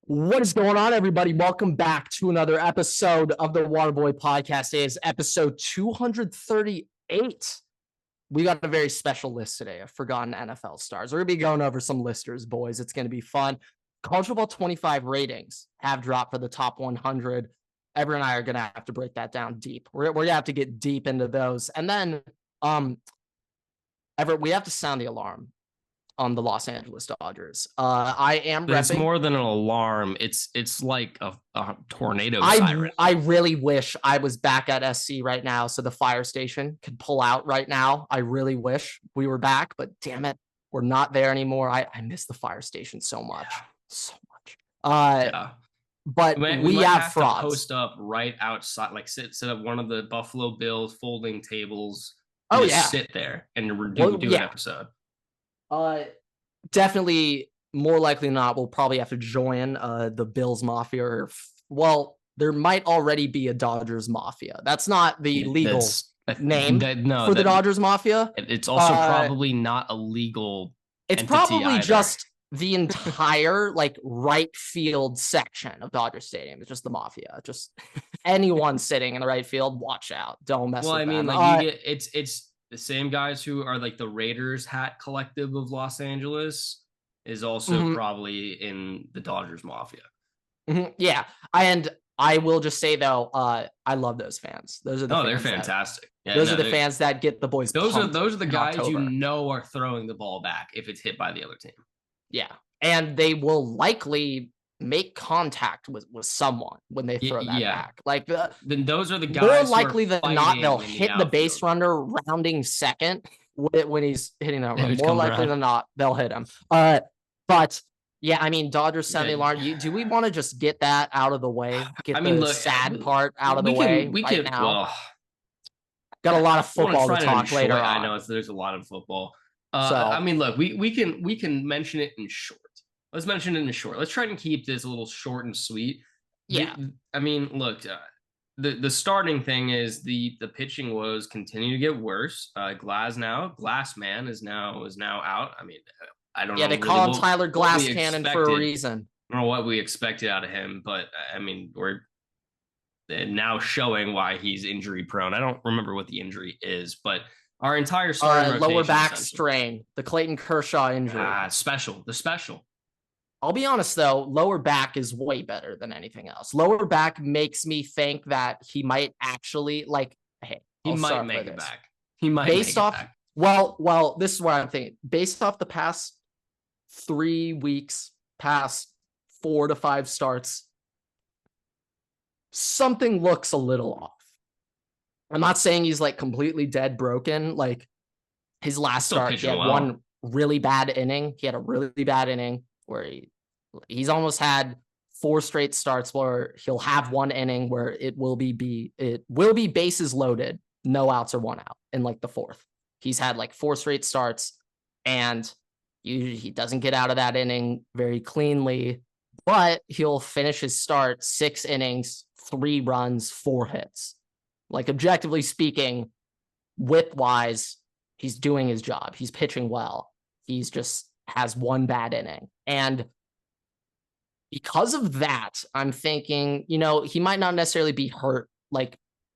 What is going on, everybody? Welcome back to another episode of the Waterboy Podcast. It is episode 238. We got a very special list today of forgotten NFL stars. We're going to be going over some listers, boys. It's going to be fun. College Football 25 ratings have dropped for the top 100. Everyone and I are going to have to break that down deep. We're going to have to get deep into those. And then, we have to sound the alarm on the Los Angeles Dodgers. I am It's repping. more than an alarm. It's like a tornado siren. I really wish I was back at SC right now so the fire station could pull out right now. I really wish we were back, but damn it, we're not there anymore. I miss the fire station so much. Yeah. So much. Yeah. But we might have frauds. To post up right outside, like set up one of the Buffalo Bills folding tables. Oh, yeah. Sit there and do an episode. Definitely more likely than not, we'll probably have to join the Bills Mafia. Well, there might already be a Dodgers Mafia. That's not the legal name for the Dodgers Mafia. It's also probably not a legal. It's probably either. Just the entire right field section of Dodger Stadium. It's just the Mafia. Just anyone sitting in the right field, watch out. Don't mess with them. It's the same guys who are like the Raiders hat collective of Los Angeles is also probably in the Dodgers Mafia. Yeah. And I will just say though, I love those fans. Those are they're fantastic. Those are the fans that get the boys. Those are the guys are throwing the ball back if it's hit by the other team. Yeah. And they will likely make contact with someone when they throw that back. Then those are the guys more likely than not they'll hit the base runner rounding second when he's hitting that run. More likely than not they'll hit him. But yeah, I mean, Dodgers sound the alarm. Do we want to just get that out of the way? Sad part out of the way right now. Got a lot of football to talk later on. I know there's a lot of football. I mean, look, we can mention it in short. Let's mention it in short. Let's try and keep this a little short and sweet. Yeah. I mean, look, the starting thing is the pitching woes continue to get worse. Glassman is now out. I mean, I don't know. Yeah, they call him Tyler Glass Cannon for a reason. I don't know what we expected out of him, but I mean, we're now showing why he's injury prone. I don't remember what the injury is, but our entire starting lower back strain, the Clayton Kershaw injury. The special. I'll be honest, though, lower back is way better than anything else. Lower back makes me think that he might actually, he might make it back. He might make it back. Well, this is what I'm thinking. Based off the past 3 weeks, past 4 to 5 starts, something looks a little off. I'm not saying he's completely dead broken. His last start, he had one really bad inning. He had a really bad inning where he's almost had 4 straight starts where he'll have one inning where it will be bases loaded, no outs or 1 out in the 4th. He's had 4 straight starts and he doesn't get out of that inning very cleanly, but he'll finish his start 6 innings, 3 runs, 4 hits. Objectively speaking, width-wise, he's doing his job. He's pitching well. He's just has 1 bad inning. And because of that, I'm thinking, he might not necessarily be hurt.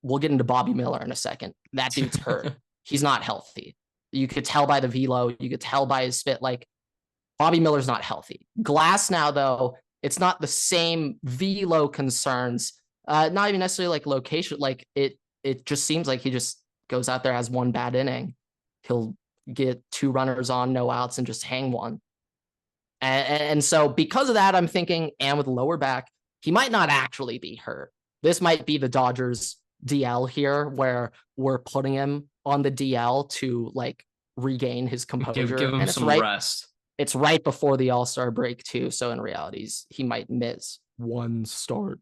We'll get into Bobby Miller in a second. That dude's hurt. He's not healthy. You could tell by the velo. You could tell by his spit. Bobby Miller's not healthy. Glass now, though, it's not the same velo concerns. Not even necessarily location. It just seems like he just goes out there, has 1 bad inning. He'll get 2 runners on, no outs, and just hang 1. And so because of that, I'm thinking, and with lower back, he might not actually be hurt. This might be the Dodgers DL here, where we're putting him on the DL to regain his composure. Give him some rest. It's right before the All-Star break too, so in reality, he might miss 1 start.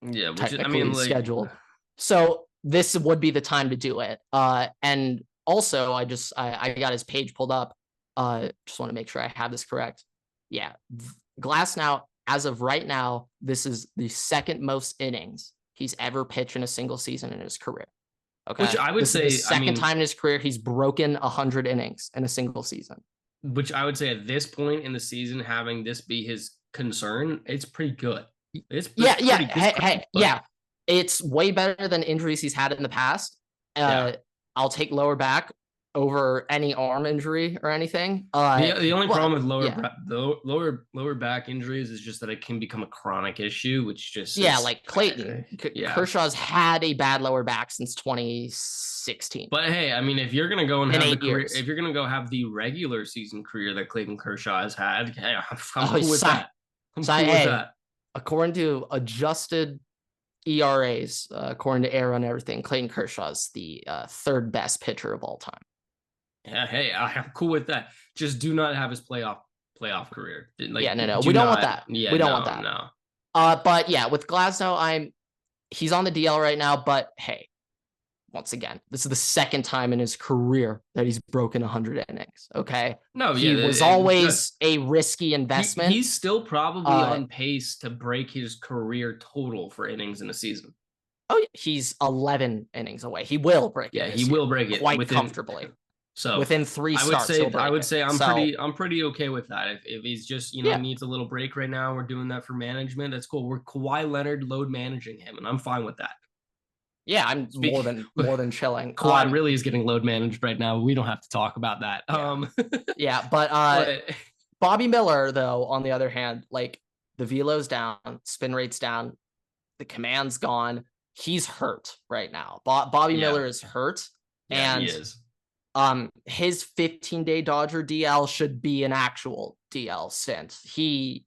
Yeah, which scheduled. So this would be the time to do it. And also, I got his page pulled up. Just want to make sure I have this correct. Yeah, Glass now, as of right now, this is the 2nd most innings he's ever pitched in a single season in his career. Okay, which I would say the second time in his career he's broken 100 innings in a single season. Which I would say at this point in the season, having this be his concern, it's pretty good. It's yeah. Hey, yeah. It's way better than injuries he's had in the past. I'll take lower back over any arm injury or anything. The only problem with lower back injuries is just that it can become a chronic issue, which just like Clayton. Kershaw's had a bad lower back since 2016. But hey, I mean, if you're gonna go and have the career, if you're gonna go have the regular season career that Clayton Kershaw has had, hey, I'm cool with that. I'm cool with that. According to adjusted ERAs, according to ERA and everything, Clayton Kershaw's the third best pitcher of all time. Yeah, hey, I'm cool with that. Just do not have his playoff career. Like, no. We don't want that. Yeah, we don't want that. No. But yeah, with Glasnow, he's on the DL right now. But hey, once again, this is the second time in his career that he's broken 100 innings. Okay. No, he was always a risky investment. He's still probably on pace to break his career total for innings in a season. Oh, yeah. He's 11 innings away. He will break it. Yeah, he will break it quite comfortably. So within 3 starts, I would say I'm pretty okay with that. If he's just needs a little break right now, we're doing that for management. That's cool. We're Kawhi Leonard load managing him, and I'm fine with that. Yeah, I'm more than chilling. Kawhi really is getting load managed right now. We don't have to talk about that. Yeah, but Bobby Miller, though, on the other hand, like the velo's down, spin rate's down, the command's gone. He's hurt right now. Bobby Miller is hurt, and he is. His 15-day Dodger DL should be an actual DL stint. He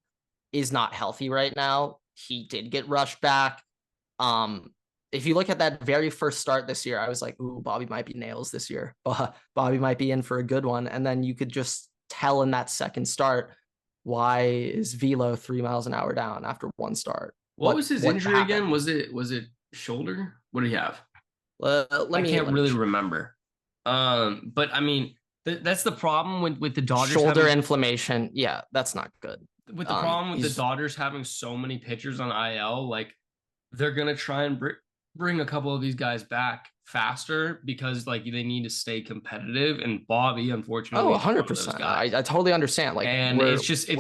is not healthy right now. He did get rushed back. If you look at that very first start this year, I was like, ooh, Bobby might be nails this year. Bobby might be in for a good one. And then you could just tell in that second start, why is velo 3 miles an hour down after one start? What was his injury happened? Again? Was it shoulder? What did he have? I can't really remember. But I mean, that's the problem with the Dodgers. Shoulder inflammation. Yeah, that's not good. With the problem with the Dodgers having so many pitchers on IL, like they're going to try and bring a couple of these guys back faster because like they need to stay competitive. And Bobby, unfortunately, 100%. I totally understand. Like, and we're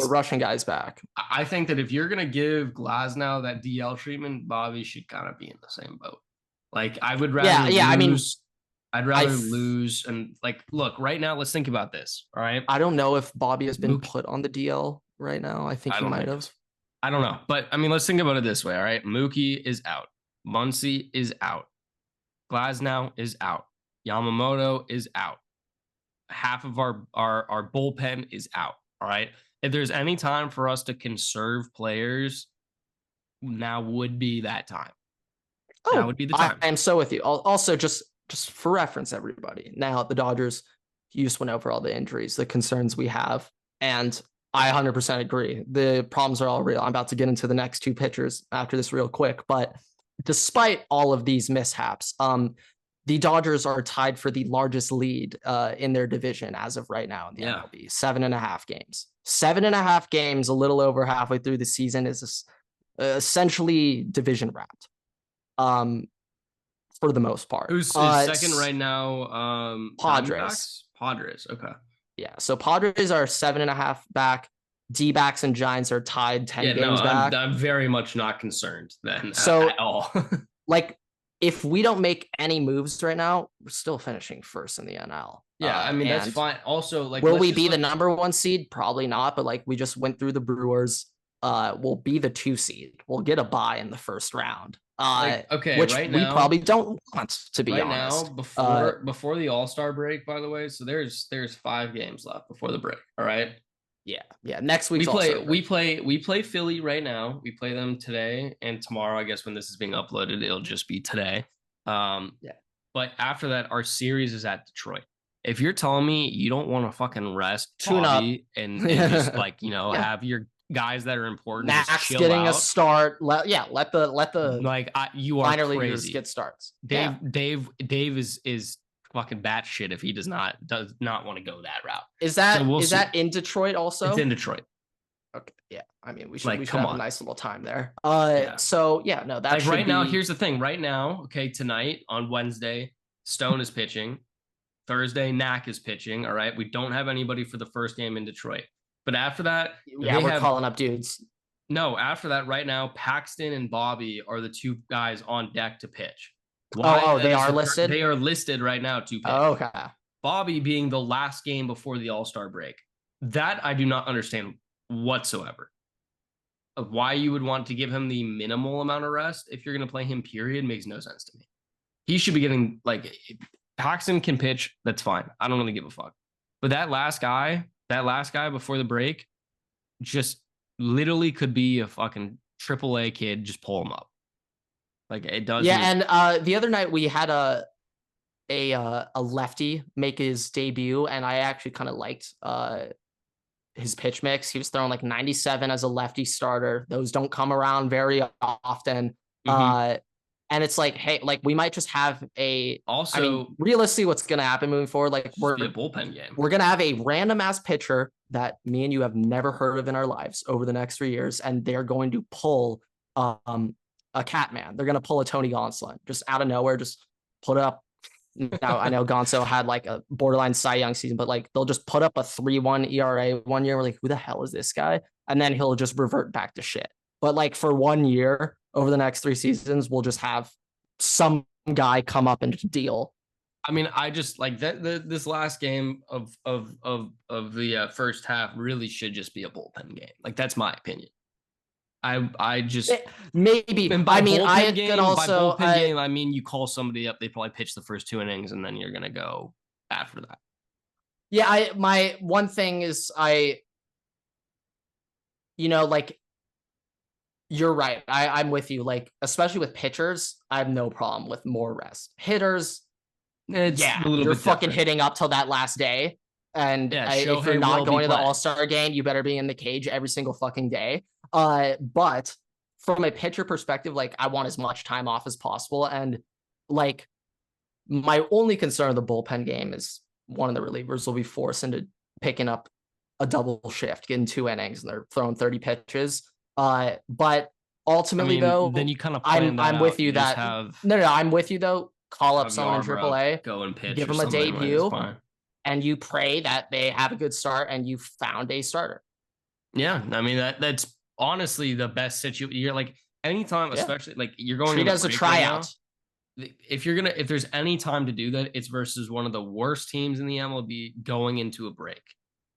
rushing guys back. I think that if you're going to give Glasnow that DL treatment, Bobby should kind of be in the same boat. Like I would rather I'd rather lose. And like, look, right now, let's think about this. All right. I don't know if Bobby has been put on the DL right now. I think he might have. I don't know. But I mean, let's think about it this way. All right. Mookie is out. Muncy is out. Glasnow is out. Yamamoto is out. Half of our bullpen is out. All right. If there's any time for us to conserve players, now would be that time. Now would be the time. I am so with you. Also, just for reference, everybody. Now the Dodgers, you just went over all the injuries, the concerns we have, and I 100% agree. The problems are all real. I'm about to get into the next 2 pitchers after this real quick, but despite all of these mishaps, the Dodgers are tied for the largest lead in their division as of right now in the MLB. 7.5 games. 7.5 games, a little over halfway through the season, is essentially division wrapped. For the most part. Who's second right now? Padres. Padres. Okay. Yeah. So Padres are 7.5 back. D-backs and Giants are tied 10 games back. I'm very much not concerned then at all. Like, if we don't make any moves right now, we're still finishing first in the NL. Yeah, I mean, that's fine. Also, like, will we be the number 1 seed? Probably not. But like, we just went through the Brewers. We'll be the 2 seed. We'll get a bye in the first round. Which right we now, probably don't want, to be honest. Now, before the All-Star break, by the way, so there's 5 games left before the break. All right. Yeah. Next week we play Philly right now. We play them today and tomorrow. I guess when this is being uploaded, it'll just be today. But after that, our series is at Detroit. If you're telling me you don't want to fucking rest Bobby and just like have your guys that are important, Max getting a start. Let the like you are minor crazy. Leaguers get starts. Dave is fucking batshit if he does not want to go that route. Is that in Detroit also? It's in Detroit. Okay. Yeah. I mean, we should have a nice little time there. So yeah, no, that's like right now. Here's the thing. Right now, okay, tonight on Wednesday, Stone is pitching. Thursday, Knack is pitching. All right. We don't have anybody for the first game in Detroit. But after that, we're calling up dudes. No, after that, right now, Paxton and Bobby are the two guys on deck to pitch. Why? They are listed? They are listed right now to pitch. Okay. Bobby being the last game before the All-Star break. That I do not understand whatsoever. Of why you would want to give him the minimal amount of rest if you're going to play him, period, makes no sense to me. He should be getting, like, Paxton can pitch. That's fine. I don't really give a fuck. But that last guy before the break, just literally could be a fucking AAA kid. Just pull him up. Like, it does. Yeah, and the other night we had a lefty make his debut, and I actually kind of liked his pitch mix. He was throwing like 97 as a lefty starter. Those don't come around very often. And it's like, hey, like we might just have also, I mean, realistically, what's going to happen moving forward, like we're a bullpen game. We're going to have a random ass pitcher that me and you have never heard of in our lives over the next 3 years. And they're going to pull a Catman. They're going to pull a Tony Gonsolin just out of nowhere, just put up. Now, I know Gonzo had like a borderline Cy Young season, but like they'll just put up a 3.1 ERA 1 year. We're like, who the hell is this guy? And then he'll just revert back to shit. But like for 1 year over the next 3 seasons, we'll just have some guy come up and deal. I mean, I just like that. This last game of the first half really should just be a bullpen game. Like that's my opinion. I just maybe. I mean, I can also game. I mean, you call somebody up, they probably pitch the first 2 innings, and then you're gonna go after that. Yeah, my one thing is like you're right. I'm with you. Like especially with pitchers, I have no problem with more rest. Hitters, you're fucking hitting up till that last day. And if you're not going to the All-Star game, you better be in the cage every single fucking day. But from a pitcher perspective, like I want as much time off as possible. And like my only concern of the bullpen game is one of the relievers will be forced into picking up a double shift, getting 2 innings, and they're throwing 30 pitches. But ultimately, though, then you kind of I'm with you that I'm with you though. Call up someone in AAA, go and pitch, give them a debut. And you pray that they have a good start and you found a starter. Yeah. I mean, that's honestly the best situation. You're like anytime, especially like you're going treat as a tryout. Right now, if there's any time to do that, it's versus one of the worst teams in the MLB going into a break.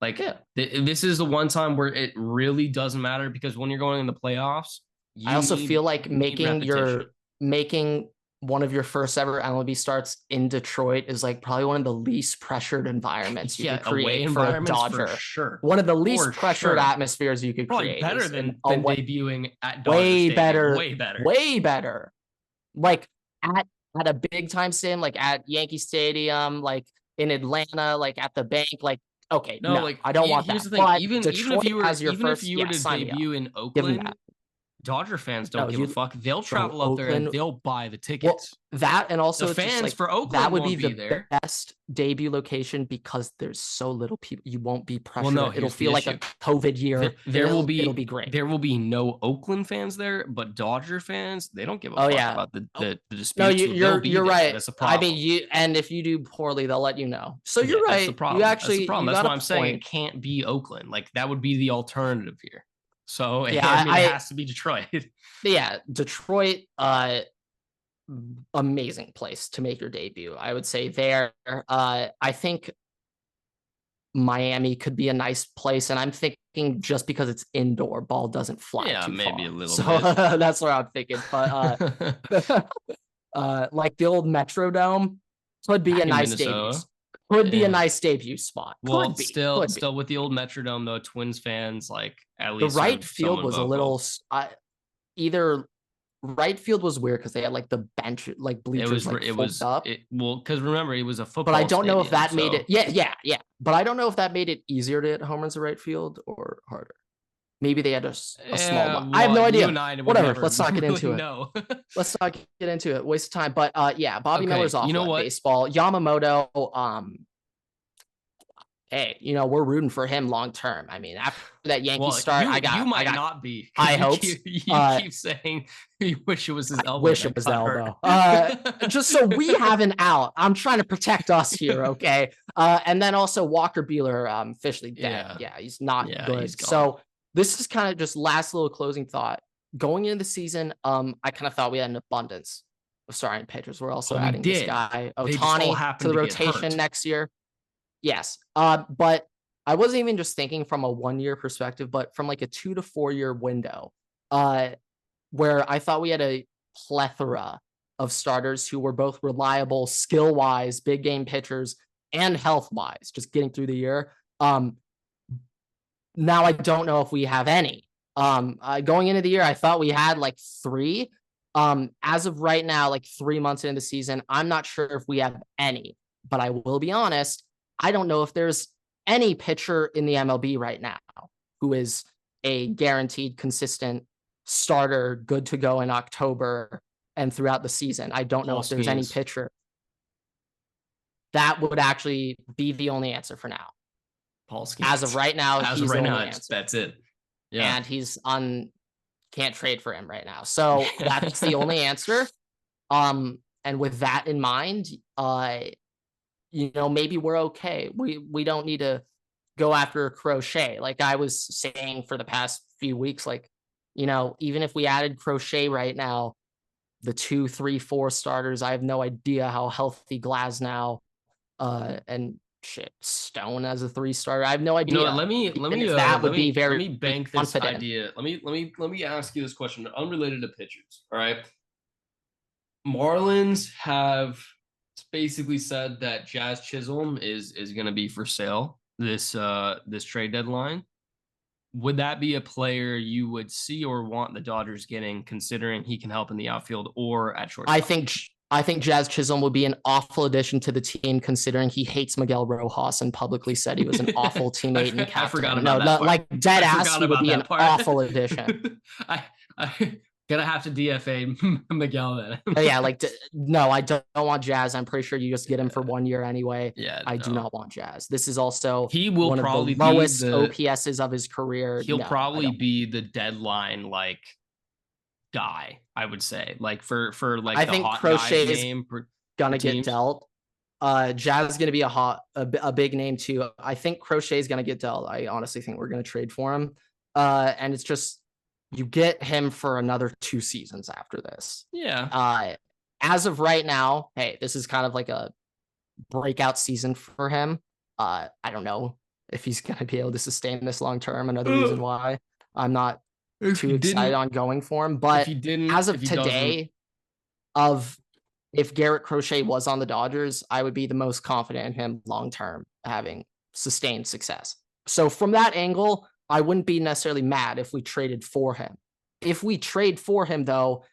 Like this is the one time where it really doesn't matter because when you're going in the playoffs, I also feel like making one of your first ever MLB starts in Detroit is like probably one of the least pressured environments you could create for a Dodger. For sure. One of the least pressured atmospheres you could create. Better than debuting at Dodger Stadium. Way better. Like at a big time stadium, like at Yankee Stadium, like in Atlanta, like at the bank, like okay, no like I don't want that. The thing, but even if you were to debut in Oakland, Dodger fans don't give a fuck. They'll travel up there and they'll buy the tickets. Well, that and also the fans like, for Oakland that would be the there. best debut location because there's so little people. You won't be pressured. Well, no, it'll feel like a COVID year. It'll be great. There will be no Oakland fans there, but Dodger fans, they don't give a fuck about the disputes. No, you're right. That's a problem. I mean, and if you do poorly, they'll let you know. So you're right. That's the problem. That's why I'm saying it can't be Oakland. Like that would be the alternative here. So it has to be Detroit. Yeah, Detroit, amazing place to make your debut. I would say there. I think Miami could be a nice place, and I'm thinking just because it's indoor, ball doesn't fly too maybe far. A little bit. That's what I'm thinking. But like the old Metrodome could be a nice debut. Could be a nice debut spot. Well, still with the old Metrodome though, Twins fans like at least the right field was vocal. A little either right field was weird because they had like the bench like bleachers up. Because remember it was a football. But I don't know if that made it. Yeah. But I don't know if that made it easier to hit home runs to right field or harder. Maybe they had a small one. I have no idea. Whatever. Let's not get into it. Let's not get into it. Waste of time. But Bobby Miller's off baseball. Yamamoto, hey, we're rooting for him long term. I mean, after that Yankee start, you might not be. I hope. You keep saying you wish it was his elbow. Wish it was the elbow. Just so we have an out. I'm trying to protect us here, okay? And then also Walker Buehler officially dead. Yeah, he's not good. this is kind of just last little closing thought. Going into the season, I kind of thought we had an abundance of starting pitchers. We're also adding this guy Ohtani to the rotation next year. Yes. But I wasn't even just thinking from a 1 year perspective, but from like a 2 to 4 year window, where I thought we had a plethora of starters who were both reliable, skill wise, big game pitchers, and health wise, just getting through the year. Now I don't know if we have any. Going into the year, I thought we had like 3. As of right now, like 3 months into the season, I'm not sure if we have any. But I will be honest, I don't know if there's any pitcher in the MLB right now who is a guaranteed, consistent starter, good to go in October and throughout the season. I don't know if there's any pitcher. That would actually be the only answer for now. Paul Skeens. As of right now, he's the only answer. That's it. Yeah. And he's can't trade for him right now. So that's the only answer. And with that in mind, maybe we're okay. We don't need to go after Crochet. Like I was saying for the past few weeks, like, even if we added Crochet right now, the 2, 3, 4 starters, I have no idea how healthy Glasnow and Stone as a 3 starter. I have no idea. Let me bank this idea. Let me ask you this question, unrelated to pitchers. All right. Marlins have basically said that Jazz Chisholm is going to be for sale this trade deadline. Would that be a player you would see or want the Dodgers getting, considering he can help in the outfield or at shortstop? I think Jazz Chisholm would be an awful addition to the team, considering he hates Miguel Rojas and publicly said he was an awful teammate and captain. I forgot about that. Like dead ass, he would be an awful addition. I gonna have to DFA Miguel then. Yeah, no, I don't want Jazz. I'm pretty sure you just get him for 1 year anyway. Yeah, I do not want Jazz. This is also he will one probably of the lowest OPSs of his career. He'll probably be the deadline guy, I would say. For I think Crochet is gonna get dealt. Jazz is gonna be a big name too. I think Crochet is gonna get dealt. I honestly think we're gonna trade for him. And it's just, you get him for another 2 seasons after this. Yeah. As of right now, hey, this is kind of like a breakout season for him. I don't know if he's going to be able to sustain this long term. Another reason why I'm not too excited on going for him. But as of today, if Garrett Crochet was on the Dodgers, I would be the most confident in him long term having sustained success. So from that angle, I wouldn't be necessarily mad if we traded for him. If we trade for him, though,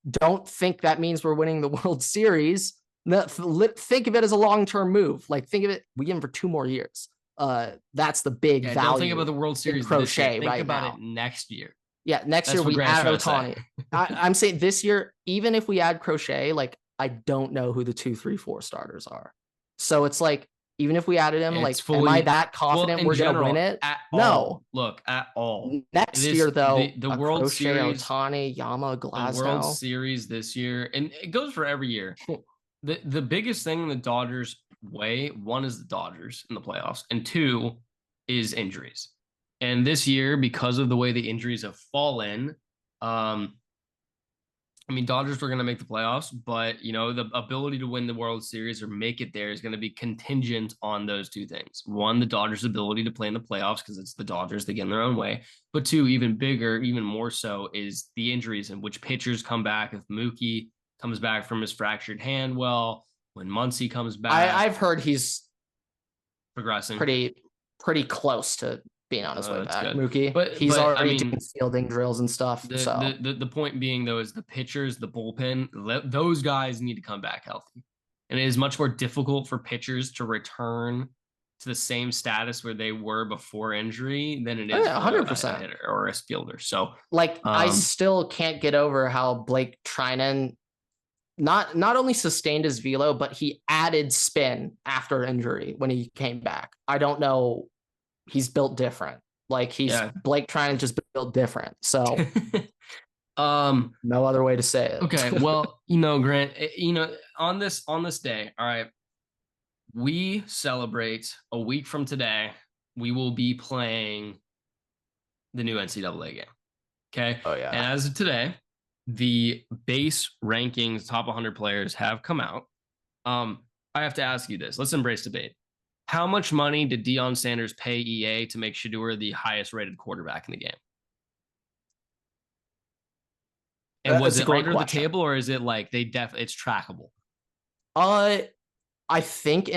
don't think that means we're winning the World Series. Think of it as a long-term move. Think of it, we give him for 2 more years. That's the big value. Don't think about the World Series Crochet think about it next year. Yeah, next year we add Ohtani. I'm saying this year, even if we add Crochet, I don't know who the 2, 3, 4 starters are. So it's even if we added him, am I that confident we're going to win it? No. Look, at all. Next year, though, the World Crochet, Series, Ohtani, Yama, Glasnow. The World Series this year, and it goes for every year. The biggest thing in the Dodgers' way, 1 is the Dodgers in the playoffs, and 2 is injuries. And this year, because of the way the injuries have fallen, Dodgers were going to make the playoffs, but, the ability to win the World Series or make it there is going to be contingent on those 2 things. 1, the Dodgers' ability to play in the playoffs because it's the Dodgers, they get in their own way. But 2, even bigger, even more so, is the injuries and which pitchers come back. If Mookie comes back from his fractured hand, when Muncy comes back. I've heard he's progressing pretty close to being on his way back, Mookie. But he's already doing fielding drills and stuff. The point being, though, is the pitchers, the bullpen, those guys need to come back healthy. And it is much more difficult for pitchers to return to the same status where they were before injury than it is 100% a hitter or a fielder. So I still can't get over how Blake Trinan not only sustained his velo, but he added spin after injury when he came back. I don't know. He's built different. Blake Trinan just built different. So no other way to say it. Okay. Well, Grant, on this day, all right, we celebrate a week from today. We will be playing the new NCAA game. Okay. Oh yeah. And as of today, the base rankings, top 100 players have come out. I have to ask you this. Let's embrace debate. How much money did Deion Sanders pay EA to make Shedeur the highest rated quarterback in the game? And was it under the table, or is it like it's trackable? I think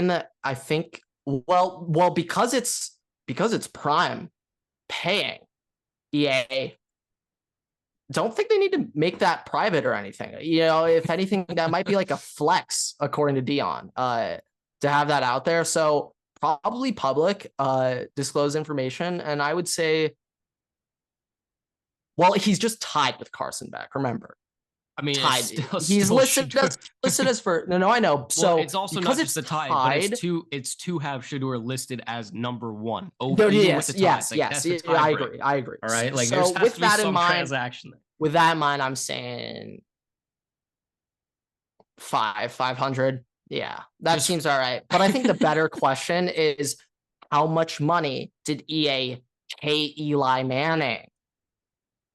well because it's Prime paying EA. Don't think they need to make that private or anything. You know, if anything, that might be like a flex according to Deion, to have that out there. So probably public, disclose information. And I would say, well, he's just tied with Carson Beck. Remember, I mean, he's listed as for no, I know. So it's also not just the tie, but it's to have Shedeur listed as number one. Yes. I agree. All right, like so with that in mind, transaction there. With that in mind, I'm saying 500. Yeah, that seems all right. But I think the better question is, how much money did EA pay Eli Manning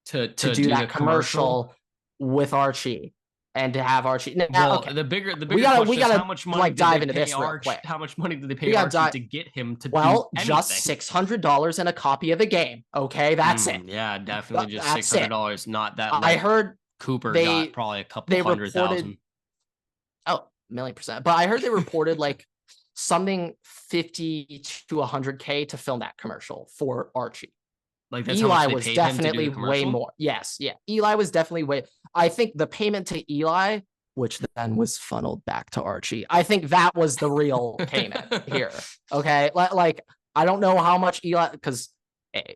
to do that commercial with Archie and to have Archie? Now, well, okay. the bigger we gotta is how much money dive into this real quick. How much money did they pay Archie to get him to do anything? Just $600 and a copy of the game. Okay, that's it. Yeah, definitely just $600. Not that. I heard Cooper got probably a couple $100,000. Oh, 1,000,000%. But I heard they reported like something 50 to 100K to film that commercial for Archie. Like that's Eli was definitely way more. Yes, yeah. Eli was definitely way. I think the payment to Eli, which then was funneled back to Archie, I think that was the real payment here. Okay, like I don't know how much Eli, because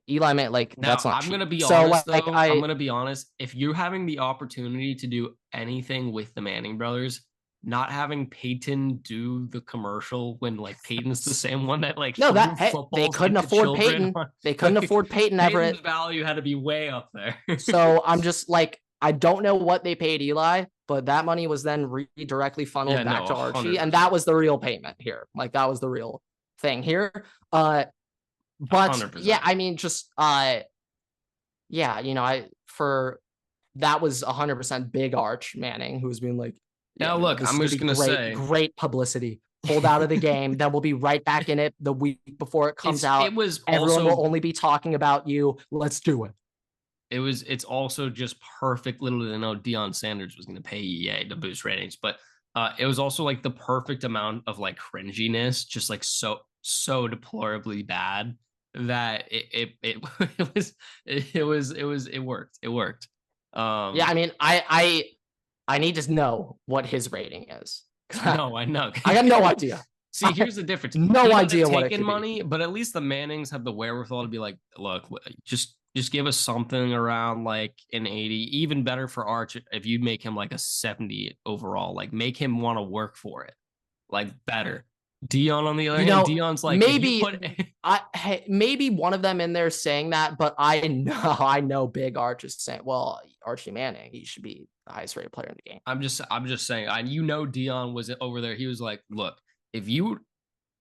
Eli meant like now, that's not. I'm cheap. gonna be so, honest though. I'm gonna be honest. If you're having the opportunity to do anything with the Manning brothers, not having Peyton do the commercial when like Peyton's the same one that like they couldn't afford Peyton. They couldn't afford Peyton Everett. Peyton's value had to be way up there. So I'm just like, I don't know what they paid Eli, but that money was then directly funneled back to Archie, 100%. And that was the real payment here. Like that was the real thing here. But 100%. Yeah, I mean, just yeah, you know, that was 100% big Arch Manning who's been like. Now, look, I'm just going to say great publicity. Pulled out of the game. Then we'll be right back in it the week before it comes out. Everyone will only be talking about you. Let's do it. It's also just perfect. Little to know Deion Sanders was going to pay EA to boost ratings, but it was also like the perfect amount of like cringiness, just like so deplorably bad that it worked. It worked. Yeah, I mean, I need to know what his rating is. No, I know. I got no idea. See, here's the difference. No idea what it could money, but at least the Mannings have the wherewithal to be like, look, just give us something around like an 80. Even better for Arch if you make him like a 70 overall. Like make him want to work for it. Like better. Deion on the other hand, Deion's like maybe one of them in there saying that, but I know Big Arch is saying, well, Archie Manning, he should be the highest rated player in the game. I'm just saying, Deion was over there. He was like, look, if you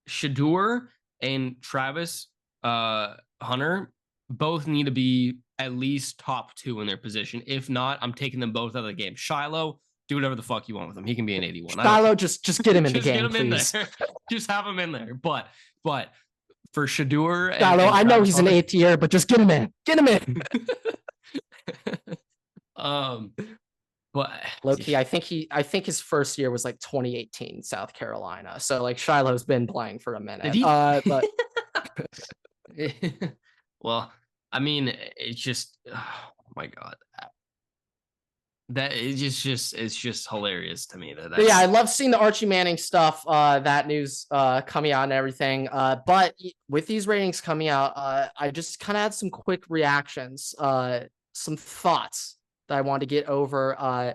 Shedeur and Travis Hunter both need to be at least top 2 in their position. If not, I'm taking them both out of the game. Shiloh, do whatever the fuck you want with him. He can be an 81. Shiloh, just get him in the game, please. Just have him in there. But for Shedeur, Shiloh, I know he's an 8th year, but just get him in. Get him in. But Loki, I think his first year was like 2018 South Carolina. So like Shiloh's been playing for a minute. But well, I mean, it's just oh my god. That it's just hilarious to me. Yeah, I love seeing the Archie Manning stuff, that news coming out and everything. But with these ratings coming out, I just kind of had some quick reactions, some thoughts that I want to get over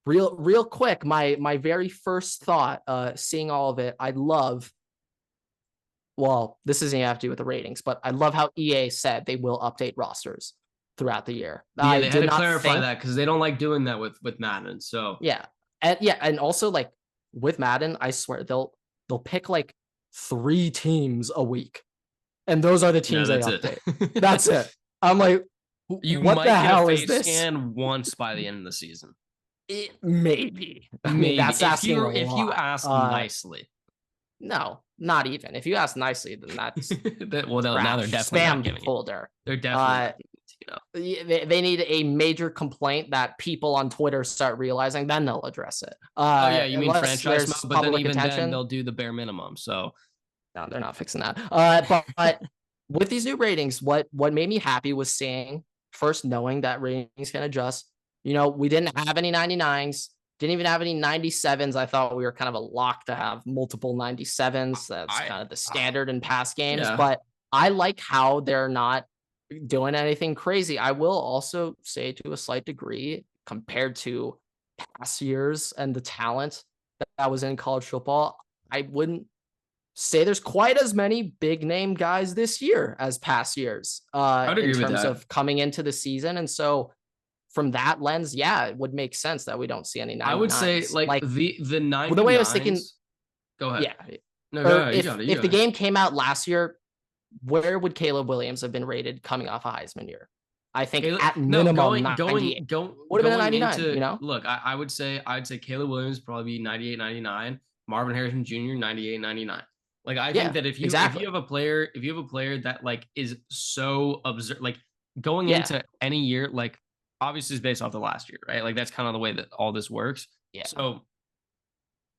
real quick. My very first thought, seeing all of it, well, this doesn't even have to do with the ratings, but I love how EA said they will update rosters throughout the year. Yeah, they had to clarify that because they don't like doing that with Madden. So and also like with Madden, I swear they'll pick like 3 teams a week, and those are the teams they update. That's it. I'm like, You what might the get hell a is face this? scan once by the end of the season. Maybe. I mean, Maybe that's asking a lot. If you ask nicely. No, not even. If you ask nicely, then that's well, now they're definitely not giving folder. They're definitely they need a major complaint that people on Twitter start realizing, then they'll address it. Oh yeah, you mean franchise mode, but then even attention, then they'll do the bare minimum. So no, they're not fixing that. But with these new ratings, what made me happy was seeing first knowing that ratings can adjust. You know, we didn't have any 99s, didn't even have any 97s. I thought we were kind of a lock to have multiple 97s. That's kind of the standard in past games. Yeah. But I like how they're not doing anything crazy. I will also say to a slight degree, compared to past years and the talent that was in college football, I wouldn't say there's quite as many big name guys this year as past years in terms of coming into the season. And so from that lens, yeah, it would make sense that we don't see any 99s. I would say like the 99s. The way I was thinking. Go ahead. Yeah. No, go ahead. If the game came out last year, where would Caleb Williams have been rated coming off a Heisman year? I think at minimum, would have been a 99. You know, look, I would say Caleb Williams probably be 98, 99. Marvin Harrison Jr. 98, 99. Like I think that if you have a player that like is so absurd, like going into any year, like obviously it's based off the last year, right? Like that's kind of the way that all this works. Yeah. So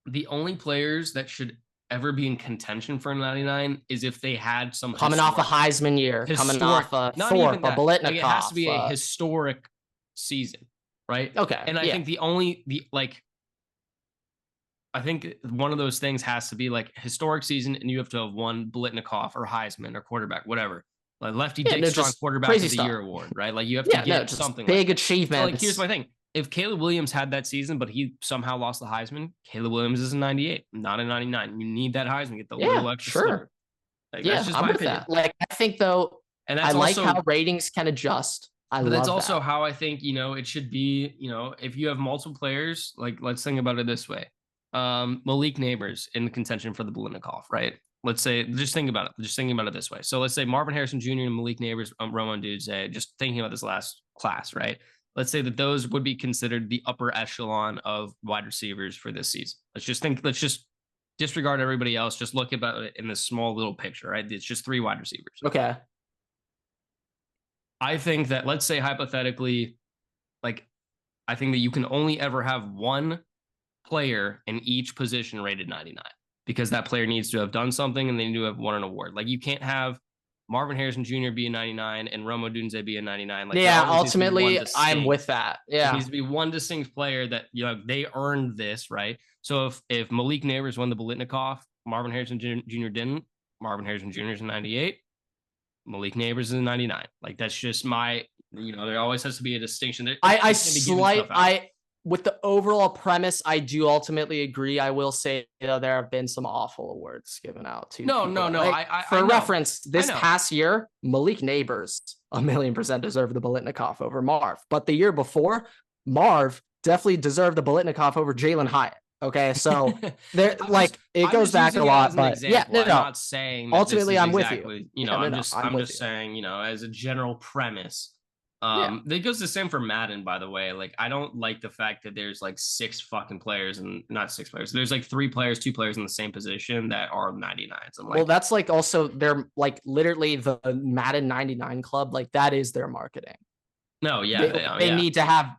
the only players that should ever be in contention for a 99 is if they had some coming off a Heisman year, coming off a Thorpe, a Biletnikoff. Like it has to be a historic season, right? Okay. And I think I think one of those things has to be like historic season, and you have to have won Biletnikoff or Heisman or quarterback, whatever. Like Lefty Dick Strong quarterback of the year award, right? Like you have to get something big achievement. So like here's my thing. If Caleb Williams had that season, but he somehow lost the Heisman, Caleb Williams is a 98, not a 99. You need that Heisman, get the little extra. Sure. Like, that's just I'm with opinion. That. Like I think though, and that's I like how ratings can adjust. But that's also how I think, it should be, if you have multiple players, like let's think about it this way. Malik Neighbors in contention for the Biletnikoff, right? Let's say, just thinking about it this way. So let's say Marvin Harrison Jr. and Malik Neighbors, Romo Dudze, just thinking about this last class, right? Let's say that those would be considered the upper echelon of wide receivers for this season. Let's just disregard everybody else. Just look about it in this small little picture, right? It's just 3 wide receivers. Okay. I think that, let's say hypothetically, like, I think that you can only ever have one player in each position rated 99 because that player needs to have done something and they need to have won an award. Like you can't have Marvin Harrison Jr. be a 99 and Romo Dunze be a 99. Like ultimately I'm with that. Yeah. It needs to be one distinct player that, they earned this, right? So if Malik Neighbors won the Biletnikoff, Marvin Harrison Jr. didn't, Marvin Harrison Jr. is a 98, Malik Neighbors is a 99. Like that's just my, there always has to be a distinction. With the overall premise, I do ultimately agree. I will say, there have been some awful awards given out to No. For reference, this past year, Malik Neighbors 1,000,000% deserved the Biletnikoff over Marv. But the year before, Marv definitely deserved the Biletnikoff over Jalen Hyatt. Okay, so there, it goes back a lot, but I'm not saying ultimately I'm with you. I'm just saying, as a general premise. That goes the same for Madden, by the way. Like, I don't like the fact that there's like 6 fucking players and not 6 players. There's like 3 players, 2 players in the same position that are 99s. I'm like, well, that's like also they're like literally the Madden 99 club. Like that is their marketing. No, yeah, they need to have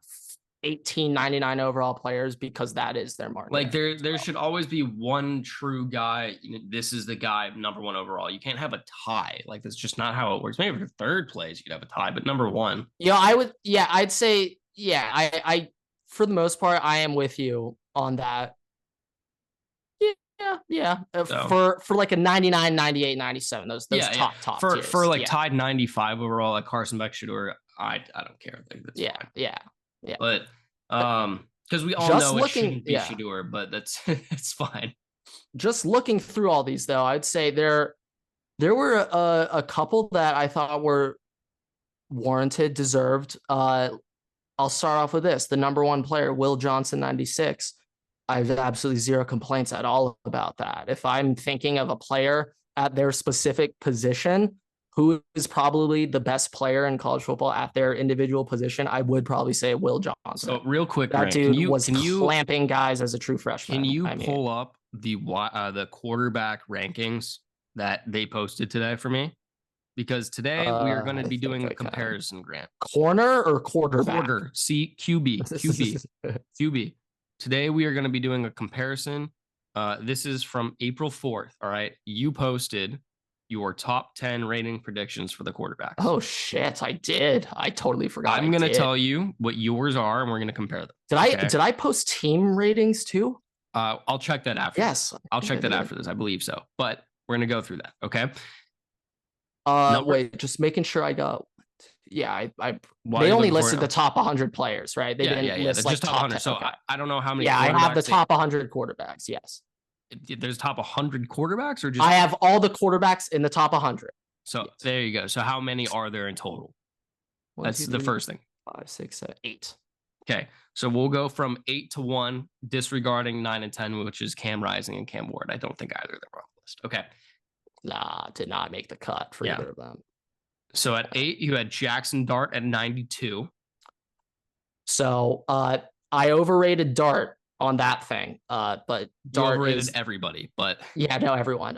1899 overall players because that is their market. Like there should always be one true guy. This is the guy number 1 overall. You can't have a tie. Like that's just not how it works. Maybe for third place you'd have a tie, but number 1. I'd say I for the most part I am with you on that. Yeah. So, for like a 99, 98, 97, those top tiers. For like tied 95 overall, like Carson Beck Shador, I don't care. That's fine. Yeah. But because we all know it shouldn't be Shador, but that's it's fine. Just looking through all these though, I'd say there were a couple that I thought were warranted, deserved. I'll start off with this. The number 1 player, Will Johnson, 96. I have absolutely 0 complaints at all about that. If I'm thinking of a player at their specific position who is probably the best player in college football at their individual position, I would probably say Will Johnson. So real quick, that dude was clamping guys as a true freshman. Can you pull up the quarterback rankings that they posted today for me? Because today we are going to be doing a comparison, Grant. Corner or quarterback? Quarter. QB. Today we are going to be doing a comparison. This is from April 4th. All right. You posted your top 10 rating predictions for the quarterbacks. Oh, shit. I did. I totally forgot. I'm going to tell you what yours are, and we're going to compare them. Did I post team ratings too? I'll check that after. Yes. I'll check that after this. I believe so. But we're going to go through that. Okay. Wait, just making sure I got. Yeah, they only listed the top 100 players, right? They didn't list like just top 100. 10. So okay. I don't know how many. Yeah, I have the top 100 quarterbacks. Yes. There's top 100 quarterbacks, or just I have all the quarterbacks in the top 100. So yes. There you go. So how many are there in total? That's the first thing. 5, 6, 7, 8. Okay, so we'll go from 8 to 1, disregarding 9 and 10, which is Cam Rising and Cam Ward. I don't think either of them are on the list. Okay. Nah, did not make the cut for either of them. So at 8, you had Jackson Dart at 92. So I overrated Dart on that thing. But Dart overrated everybody, but yeah, no, everyone.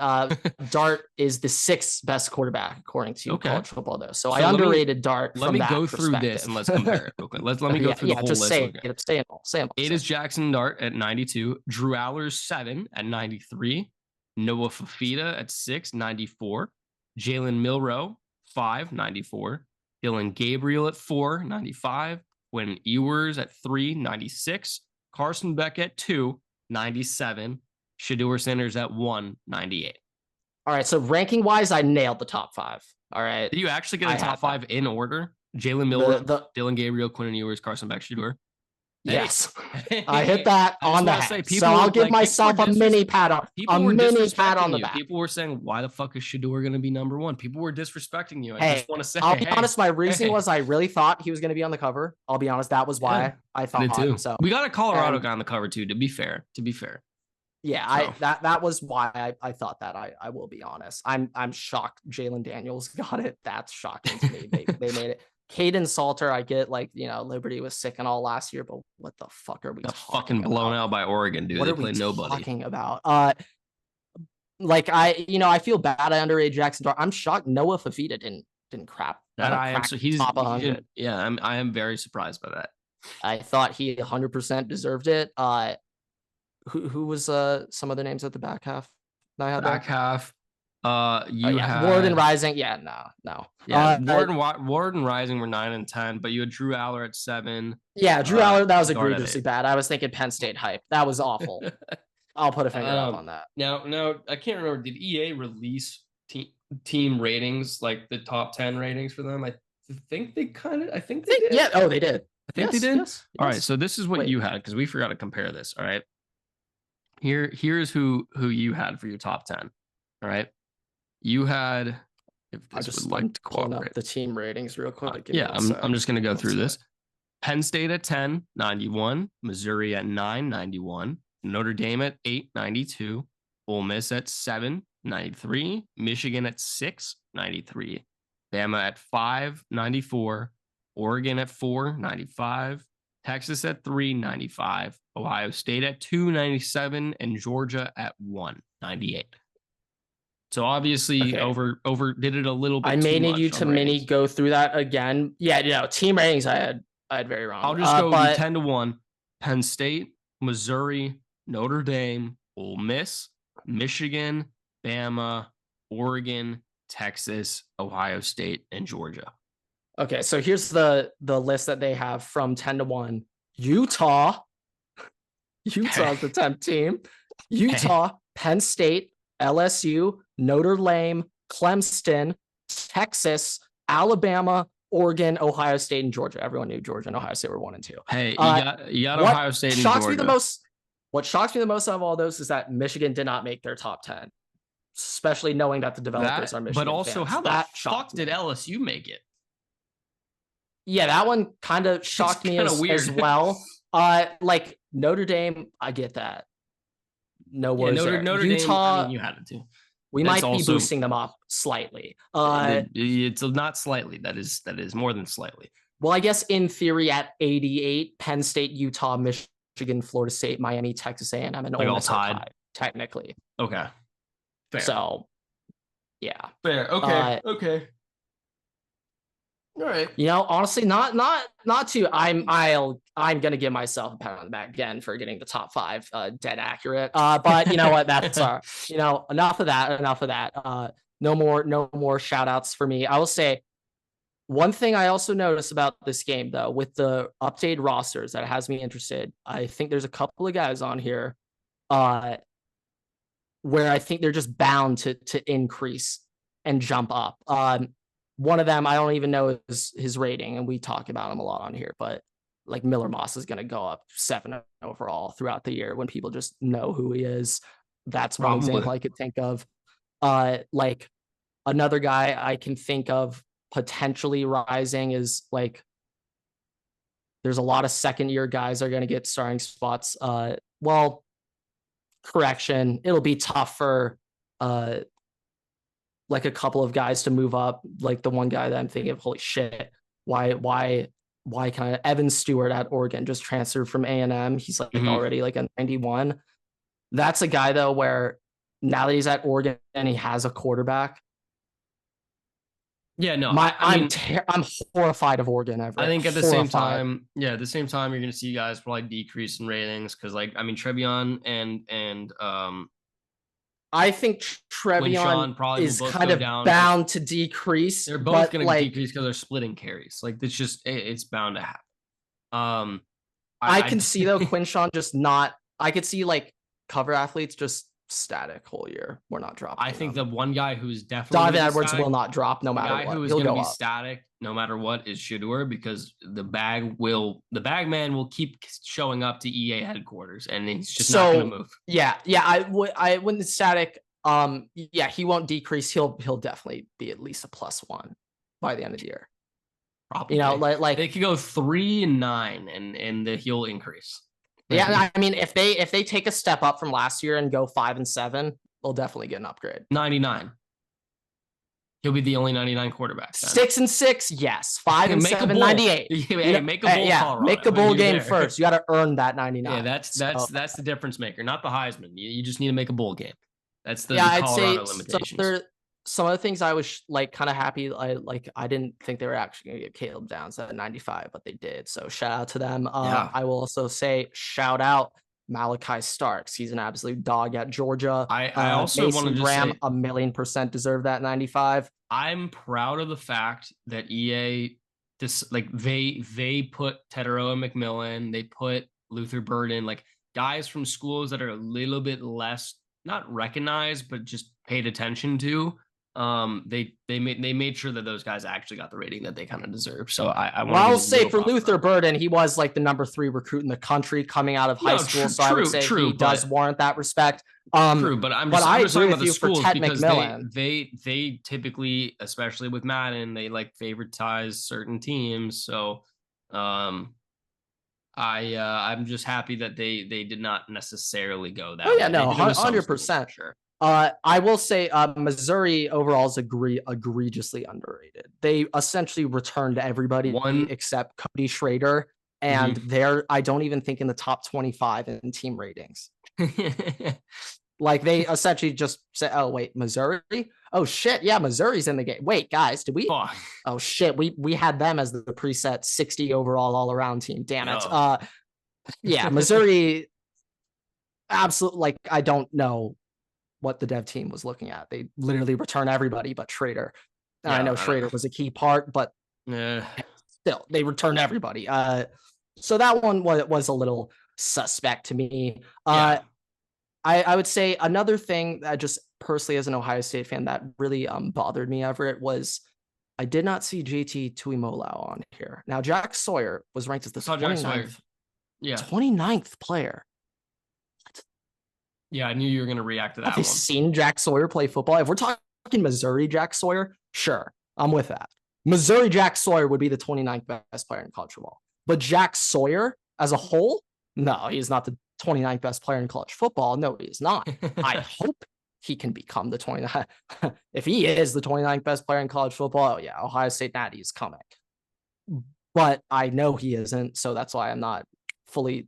Dart is the 6th best quarterback according to college football, though. So I underrated Dart. Let me go through this and let's compare it. Okay, let me go through the whole list. Say them all. 8 is Jackson Dart at 92. Drew Allers 7 at 93. Noah Fafita at 6, 94. Jalen Milroe 5, 94. Dylan Gabriel at 4, 95. Quinn Ewers at 3, 96. Carson Beck at 2, 97. Shedeur Sanders at 1, 98. All right. So ranking wise, I nailed the top 5. All right. Did you actually get the top 5 in order? Jalen Miller, Dylan Gabriel, Quinn Ewers, Carson Beck, Shedeur. Yes, I hit that on the head. So I'll give myself a mini pat on the back. People were saying, "Why the fuck is Shedeur going to be number 1?" People were disrespecting you. I just want to say, I'll be honest. My reasoning was I really thought he was going to be on the cover. I'll be honest. That was why I thought it too. So we got a Colorado guy on the cover too. To be fair. Yeah, so. That was why I thought that. I will be honest. I'm shocked Jalen Daniels got it. That's shocking to me. They made it. Caden Salter, I get Liberty was sick and all last year, but what the fuck are we fucking blown out by Oregon, dude? They played nobody. Talking about I feel bad. I underrated Jackson Dart. I'm shocked Noah Fafita didn't crap. That I am. So he's top 100. I am very surprised by that. I thought he 100% deserved it. Who was some other names at the back half? Half. You had Ward and Rising. Yeah, no. Yeah, Ward and Rising were 9 and 10, but you had Drew Aller at 7. Yeah, Drew Aller, that was egregiously bad. I was thinking Penn State hype. That was awful. I'll put a finger up on that. Now, I can't remember. Did EA release team ratings, like the top 10 ratings for them? I think they did. Yeah. Oh, they did. I think they did. Yes. All right. So this is what you had, because we forgot to compare this. All right. Here's who you had for your top 10. All right. You had, if this I just would like to cooperate, up the team ratings real quick. I'm just going to go through this. Penn State at 10, 91. Missouri at 9, 91. Notre Dame at 8, 92. Ole Miss at 7, 93. Michigan at 6, 93. Bama at 5, 94. Oregon at 4, 95. Texas at 3, 95. Ohio State at 2, 97. And Georgia at 1, 98. So obviously over did it a little bit. I may need you to mini go through that again. Yeah, team ratings I had very wrong. I'll just go 10 to 1. Penn State, Missouri, Notre Dame, Ole Miss, Michigan, Bama, Oregon, Texas, Ohio State, and Georgia. Okay, so here's the list that they have from 10 to 1. Utah's the 10th team. Utah, Penn State, LSU, Notre Dame, Clemson, Texas, Alabama, Oregon, Ohio State, and Georgia. Everyone knew Georgia and Ohio State were 1 and 2. Hey, you got Ohio State and Georgia. What shocks me the most out of all those is that Michigan did not make their top 10, especially knowing that the developers are Michigan But also, fans. how the fuck did LSU make it? Yeah, that one kind of shocked me as well. Notre Dame, I get that. No worries there. Notre Utah, Dame, you had it too. We might be boosting them up slightly. It's not slightly. That is more than slightly. Well, I guess in theory at 88, Penn State, Utah, Michigan, Florida State, Miami, Texas A&M, and Ole Miss are tied, technically. Okay. Fair. So, yeah. Fair. Okay. Okay. All right. You know, honestly, not too. I'm gonna give myself a pat on the back again for getting the top 5 dead accurate. But you know what? That's enough of that. No more shout outs for me. I will say one thing I also noticed about this game, though, with the updated rosters that has me interested. I think there's a couple of guys on here where I think they're just bound to increase and jump up. One of them, I don't even know his rating, and we talk about him a lot on here, but like Miller Moss is going to go up 7 overall throughout the year when people just know who he is. That's one example I could think of. Like another guy I can think of potentially rising is like, there's a lot of second-year guys are going to get starting spots. Well, correction, it'll be tough for like a couple of guys to move up. Like the one guy that I'm thinking of, holy shit, why can Evan Stewart at Oregon just transferred from A&M? He's like already like a 91. That's a guy though where now that he's at Oregon and he has a quarterback. Yeah, no, I'm horrified of Oregon. I think at the same time, you're going to see guys probably decrease in ratings because, like, I mean, Trevion and I think Trevion probably is kind of bound to decrease. They're both going to decrease because they're splitting carries. Like it's bound to happen. I can see though Quinshon just not. I could see like cover athletes just static whole year. We're not dropping. I think the one guy who's definitely Donovan Edwards will not drop no matter what. The guy who is going to be static no matter what is Shedeur, because the bag man will keep showing up to EA headquarters and he's just not going to move. Yeah. I wouldn't static. He won't decrease. He'll definitely be at least a +1 by the end of the year. Probably. You know, like they could go 3 and 9 and he'll increase. Yeah, I mean, if they take a step up from last year and go 5 and 7, they'll definitely get an upgrade. 99. He'll be the only 99 quarterback. 6 and 6, yes. 5 and 7, 98. Hey, make a bowl. Colorado. Make a bowl game first. You got to earn that 99. Yeah, that's the difference maker, not the Heisman. You just need to make a bowl game. That's the Colorado limitations. Some of the things I was like kind of happy. I didn't think they were actually going to get Caleb Downs at 95, but they did. So shout out to them. I will also say shout out Malachi Starks. He's an absolute dog at Georgia. I also want to say 1,000,000% deserve that 95. I'm proud of the fact that EA they put Tetero and McMillan, they put Luther Burden, like guys from schools that are a little bit less not recognized but just paid attention to. They made sure that those guys actually got the rating that they kind of deserve. So I'll say for Luther Burden, he was like the number 3 recruit in the country coming out of high school. So I would say he does warrant that respect. True, but I'm just talking about the schools because they typically, especially with Madden, they like favoritize certain teams. So I'm just happy that they did not necessarily go that way. Yeah, no, 100%. Sure. I will say Missouri overall is egregiously underrated. They essentially returned everybody except Cody Schrader, and they're I don't even think in the top 25 in team ratings. Like they essentially just said, "Oh wait, Missouri? Oh shit, yeah, Missouri's in the game. Wait, guys, did we? Oh shit, we had them as the preset 60 overall all around team. Damn it. Yeah, Missouri. Absolutely. Like I don't know what the dev team was looking at. They literally return everybody but Schrader. And I know Schrader was a key part, but still, they return everybody. So that one was a little suspect to me. I would say another thing that just personally as an Ohio State fan that really bothered me, Everett, was I did not see JT Tuimoloau on here. Now, Jack Sawyer was ranked as the 29th player. Yeah, I knew you were going to react to that. Have you seen Jack Sawyer play football? If we're talking Missouri Jack Sawyer, sure, I'm with that. Missouri Jack Sawyer would be the 29th best player in college football. But Jack Sawyer as a whole, no, he's not the 29th best player in college football. No, he is not. I hope he can become the 29th. If he is the 29th best player in college football, oh yeah, Ohio State Natty is coming. But I know he isn't, so that's why I'm not fully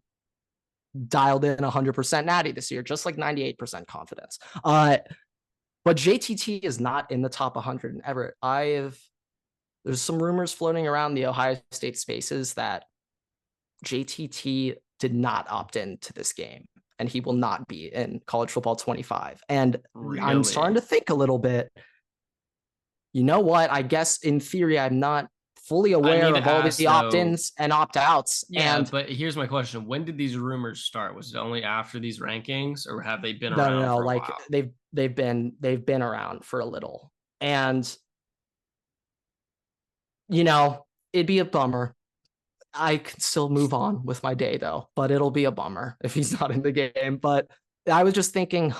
dialed in 100% Natty this year, just like 98% confidence. But JTT is not in the top 100 in Everett. There's some rumors floating around the Ohio State spaces that JTT did not opt into this game, and he will not be in college football 25. And really? I'm starting to think a little bit, you know what? I guess in theory, I'm not fully aware of all the opt-ins and opt-outs. Yeah, but here's my question. When did these rumors start? Was it only after these rankings, or have they been around for a while? They've been around for a little. And you know, it'd be a bummer. I can still move on with my day though, but it'll be a bummer if he's not in the game. But I was just thinking,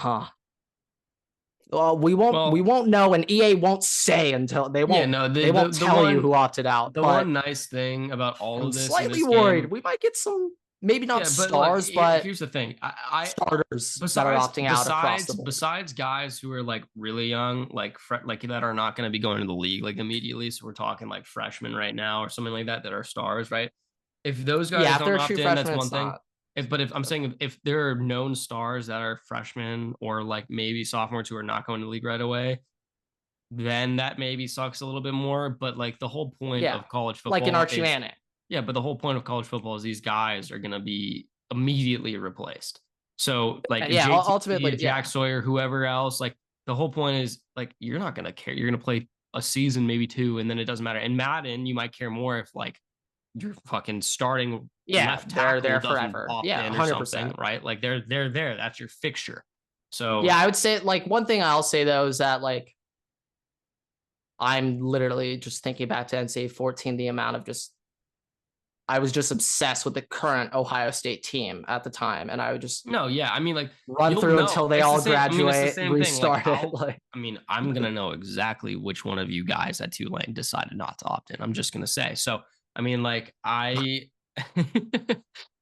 well, we won't know, and EA won't say until they won't. Yeah, they won't tell you who opted out. The one nice thing about all of this, I'm slightly worried we might get some, maybe not stars, but here's the thing: starters that are opting out across the board. Besides guys who are like really young, like that are not going to be going to the league like immediately. So we're talking like freshmen right now or something like that are stars, right? If those guys don't opt in, that's one thing. If I'm saying if there are known stars that are freshmen or like maybe sophomores who are not going to the league right away, then that maybe sucks a little bit more. But like the whole point of college football, like an Archie Manning. Yeah, but the whole point of college football is these guys are going to be immediately replaced. So like ultimately Jack Sawyer, whoever else, like the whole point is like you're not going to care. You're going to play a season, maybe two, and then it doesn't matter. In Madden, you might care more if like you're fucking starting left tackle there forever. Yeah, 100%, right? Like they're there. That's your fixture. So yeah, I would say like one thing I'll say though is that like I'm literally just thinking back to NCAA 14, the amount of I was just obsessed with the current Ohio State team at the time, and I would just I mean like run through until they all graduate, restart it. I mean, I'm gonna know exactly which one of you guys at Tulane decided not to opt in. I'm just gonna say so. I mean, like I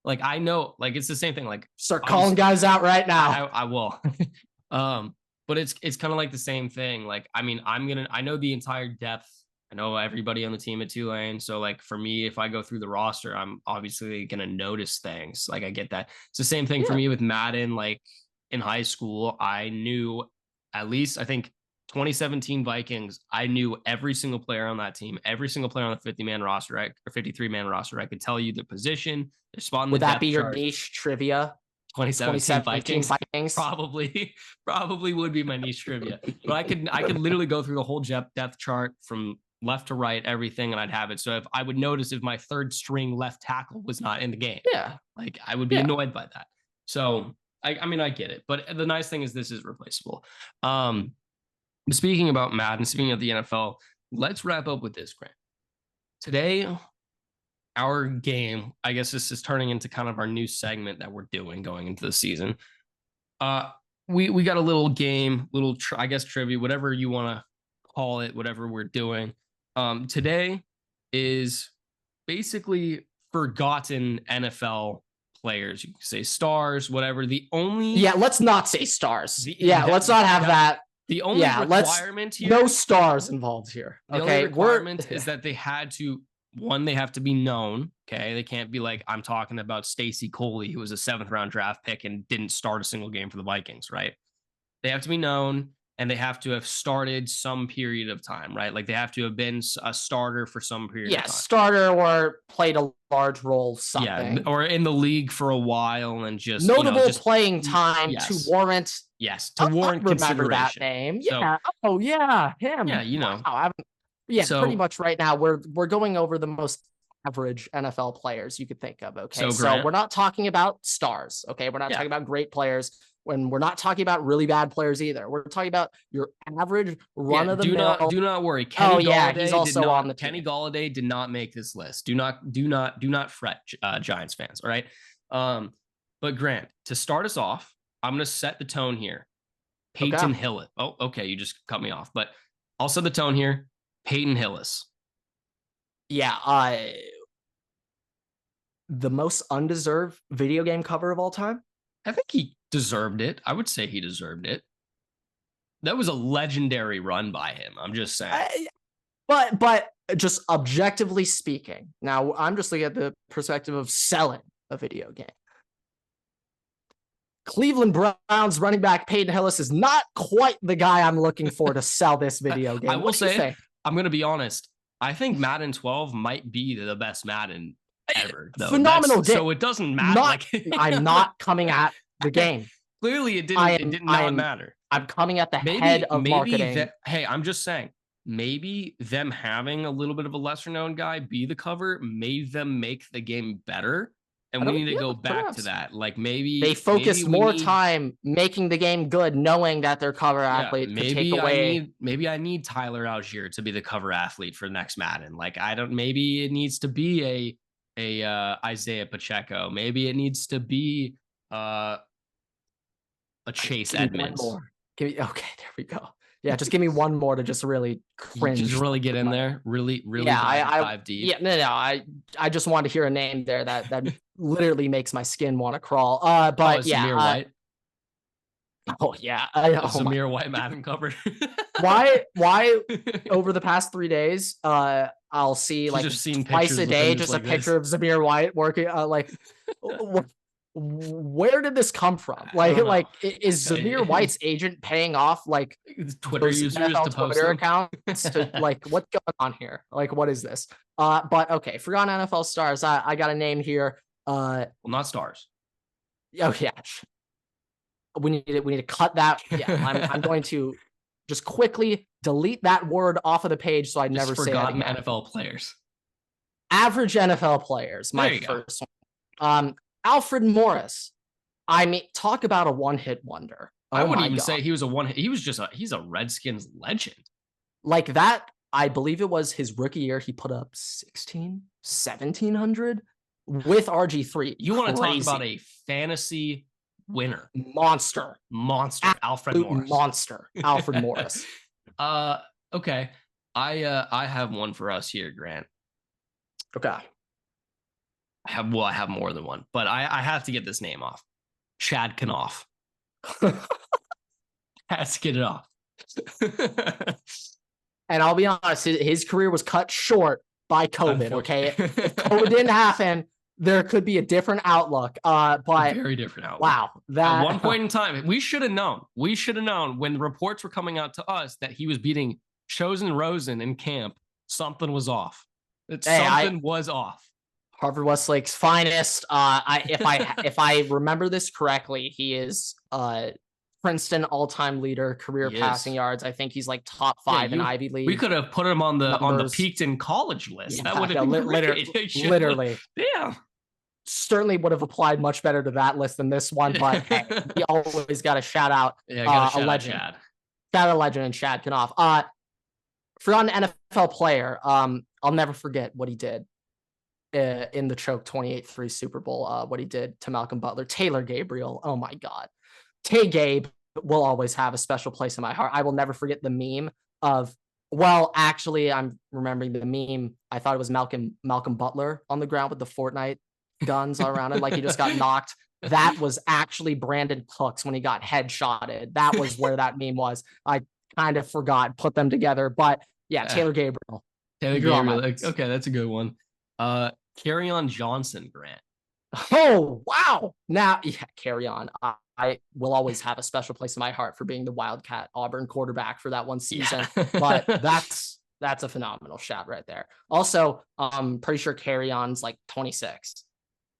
know, like it's the same thing. Like start calling guys out right now. I will. But it's kind of like the same thing. Like, I mean, I know the entire depth. I know everybody on the team at Tulane. So like for me, if I go through the roster, I'm obviously gonna notice things. Like I get that. It's the same thing for me with Madden. Like in high school, I knew at least I think 2017 Vikings, I knew every single player on that team, every single player on the 50-man roster, right, or 53-man roster. I could tell you the position, their spot in the depth chart. Would that be your niche trivia? 2017 Vikings probably would be my niche trivia. But I could literally go through the whole depth chart from left to right, everything, and I'd have it. So if I would notice if my third string left tackle was not in the game, like I would be annoyed by that. So I mean, I get it. But the nice thing is this is replaceable. Speaking about Madden, speaking of the NFL, let's wrap up with this, Grant. Today, our game, I guess this is turning into kind of our new segment that we're doing going into the season. We got a little game, I guess trivia, whatever you want to call it, whatever we're doing. Today is basically forgotten NFL players. You can say stars, whatever. Let's not say stars. Let's not have that. The only requirement here, no stars involved here. The only requirement is that they have to be known. Okay. They can't be like, I'm talking about Stacy Coley, who was a 7th round draft pick and didn't start a single game for the Vikings, right? They have to be known and they have to have started some period of time, right? Like they have to have been a starter for some period of time. Starter or played a large role, something. Yeah, or in the league for a while and just notable playing time to warrant. Yes, to warrant consideration. Remember that name? Yeah. Him. Yeah, Wow, pretty much right now we're going over the most average NFL players you could think of. Okay, so we're not talking about stars. Okay, we're not talking about great players. When we're not talking about really bad players either. We're talking about your average run of the mill. Do not worry. Kenny Galladay he's also on the team. Kenny Galladay did not make this list. Do not fret, Giants fans. All right. But Grant, to start us off, I'm gonna set the tone here. Peyton Hillis. Oh, okay. You just cut me off, but I'll set the tone here. Peyton Hillis. Yeah. The most undeserved video game cover of all time. I think he deserved it. I would say he deserved it. That was a legendary run by him. I'm just saying. But just objectively speaking, now I'm just looking at the perspective of selling a video game. Cleveland Browns running back Peyton Hillis is not quite the guy I'm looking for to sell this video game. I will say, I'm going to be honest. I think Madden 12 might be the best Madden ever. Though. Phenomenal game. So it doesn't matter. I'm not coming at the game. Clearly, it did not matter. I'm coming at the head of marketing. Hey, I'm just saying, maybe them having a little bit of a lesser known guy be the cover made them make the game better. And we need to go back to that. Like maybe they focus more time making the game good, knowing that their cover athlete could take away. Maybe I need Tyler Algier to be the cover athlete for next Madden. Like maybe it needs to be a Isaiah Pacheco. Maybe it needs to be a Chase Edmonds. Okay, there we go. Yeah, just give me one more to just really cringe. Just really get in there. Really dive deep. Yeah, no. I just wanted to hear a name there that literally makes my skin want to crawl. But Zamir White. Oh yeah, Zamir White Madden cover. why over the past 3 days, I'll see like twice a day just a picture of Zamir White working. Where did this come from? Like is Zamir White's agent paying off like Twitter users to post Twitter accounts to like what's going on here? Like what is this? But okay, forgotten NFL stars. I got a name here. Well, not stars. Oh yeah, we need to cut that. Yeah, I'm going to just quickly delete that word off of the page so I never say it again. NFL players. Average NFL players. My first one. Alfred Morris. I mean, talk about a one-hit wonder. I wouldn't even say he was a one-hit. He's a Redskins legend. Like that, I believe it was his rookie year. He put up 1,700 with RG3. You want to talk about a fantasy winner? Monster. Alfred Morris. Monster. Alfred Morris. Okay. I have one for us here, Grant. Okay. I have more than one, but I have to get this name off. Chad Kanoff. Has to get it off. And I'll be honest, his career was cut short by COVID. Okay, if COVID didn't happen, there could be a different outlook. But a very different outlook. Wow, at one point in time, we should have known. We should have known when reports were coming out to us that he was beating Chosen Rosen in camp. Something was off. Something was off. Harvard Westlake's finest. If I remember this correctly, he is Princeton all-time leader, career passing yards. I think he's like top 5 in Ivy League. We could have put him on the peaked in college list. Yeah, that would have been literally. Yeah. Certainly would have applied much better to that list than this one, but hey, we always got to shout out a legend. Shout out a legend and Chad Kanoff. For an NFL player, I'll never forget what he did in the choke 28-3 Super Bowl, what he did to Malcolm Butler. Taylor Gabriel, oh my God. Tay Gabe will always have a special place in my heart. I will never forget the meme of, well, actually, I'm remembering the meme. I thought it was Malcolm Butler on the ground with the Fortnite guns all around him, like he just got knocked. That was actually Brandon Cooks when he got headshotted. That was where that meme was. I kind of forgot, put them together. But yeah, Taylor Gabriel. Okay, that's a good one. Kerryon Johnson, Grant. Oh, wow. Now, yeah, Kerryon. I will always have a special place in my heart for being the Wildcat Auburn quarterback for that one season. Yeah. But that's a phenomenal shot right there. Also, I'm pretty sure Kerryon's like 26.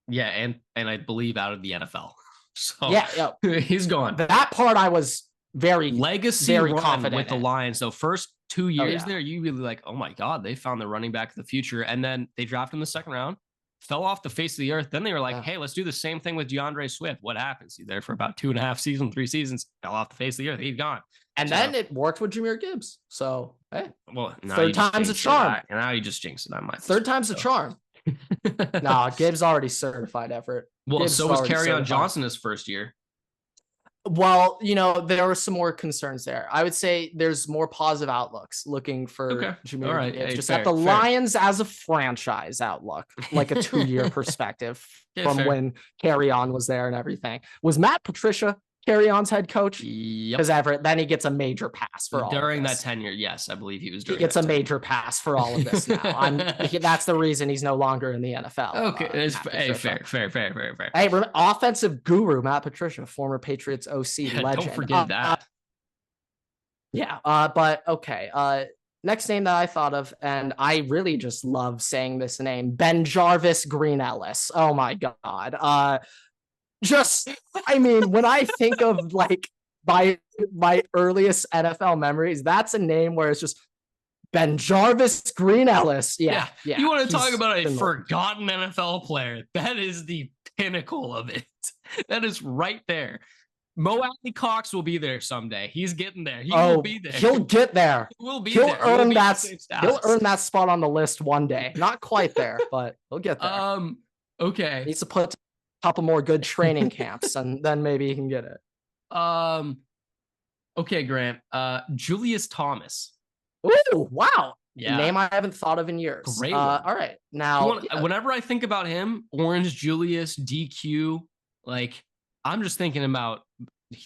Yeah, and I believe out of the NFL. So yeah, he's gone. That part I was very confident with the Lions. So first 2 years there, you really like, oh my God, they found the running back of the future. And then they drafted in the second round, fell off the face of the earth. Then they were like, hey, let's do the same thing with DeAndre Swift. What happens? He's there for about 2.5 seasons, 3 seasons, fell off the face of the earth. He's gone. And then it worked with Jahmyr Gibbs. So, hey, well, third time's a charm. And now you just jinxed it on my third time's a charm. No, Gibbs already certified effort. Well, Gibbs so was Kerryon Johnson his first year. Well, there were some more concerns there. I would say there's more positive outlooks looking for Jahmyr Gibbs. Just at the Lions as a franchise outlook, like a 2-year perspective from when Kerryon was there and everything. Was Matt Patricia Carry On's head coach? Yep. Because Everett, then he gets a major pass for all during of that this. Tenure. Yes, I believe he was. He gets a major pass for all of this now. That's the reason he's no longer in the NFL. Okay, fair. Hey, offensive guru Matt Patricia, former Patriots OC legend. Don't forget that. Yeah, but okay. Next name that I thought of, and I really just love saying this name, Ben Jarvis Green Ellis. Oh my God. I mean, when I think of like my earliest NFL memories, that's a name where it's just Ben Jarvis Green Ellis. Yeah. You want to talk about a forgotten NFL player? That is the pinnacle of it. That is right there. Mo Alley-Cox will be there someday. He's getting there. He will be there. He'll get there. He will be he'll there. Earn that. He'll earn that spot on the list one day. Not quite there, but he'll get there. Okay. He needs to put a couple more good training camps, and then maybe he can get it. Okay, Grant. Julius Thomas. Ooh, wow. Yeah. Name I haven't thought of in years. Great one. All right. Now, whenever I think about him, Orange Julius, DQ, like I'm just thinking about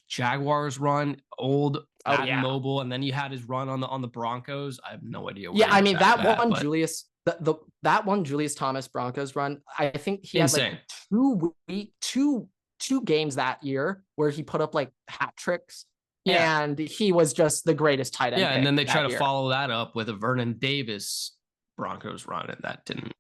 Jaguars run, old, mobile, and then you had his run on the Broncos. I have no idea. I mean that one Julius, that one Julius Thomas Broncos run. I think he insane. Had like two games that year where he put up like hat tricks. Yeah. And he was just the greatest tight end. Yeah, and then they try to follow that up with a Vernon Davis Broncos run, and that didn't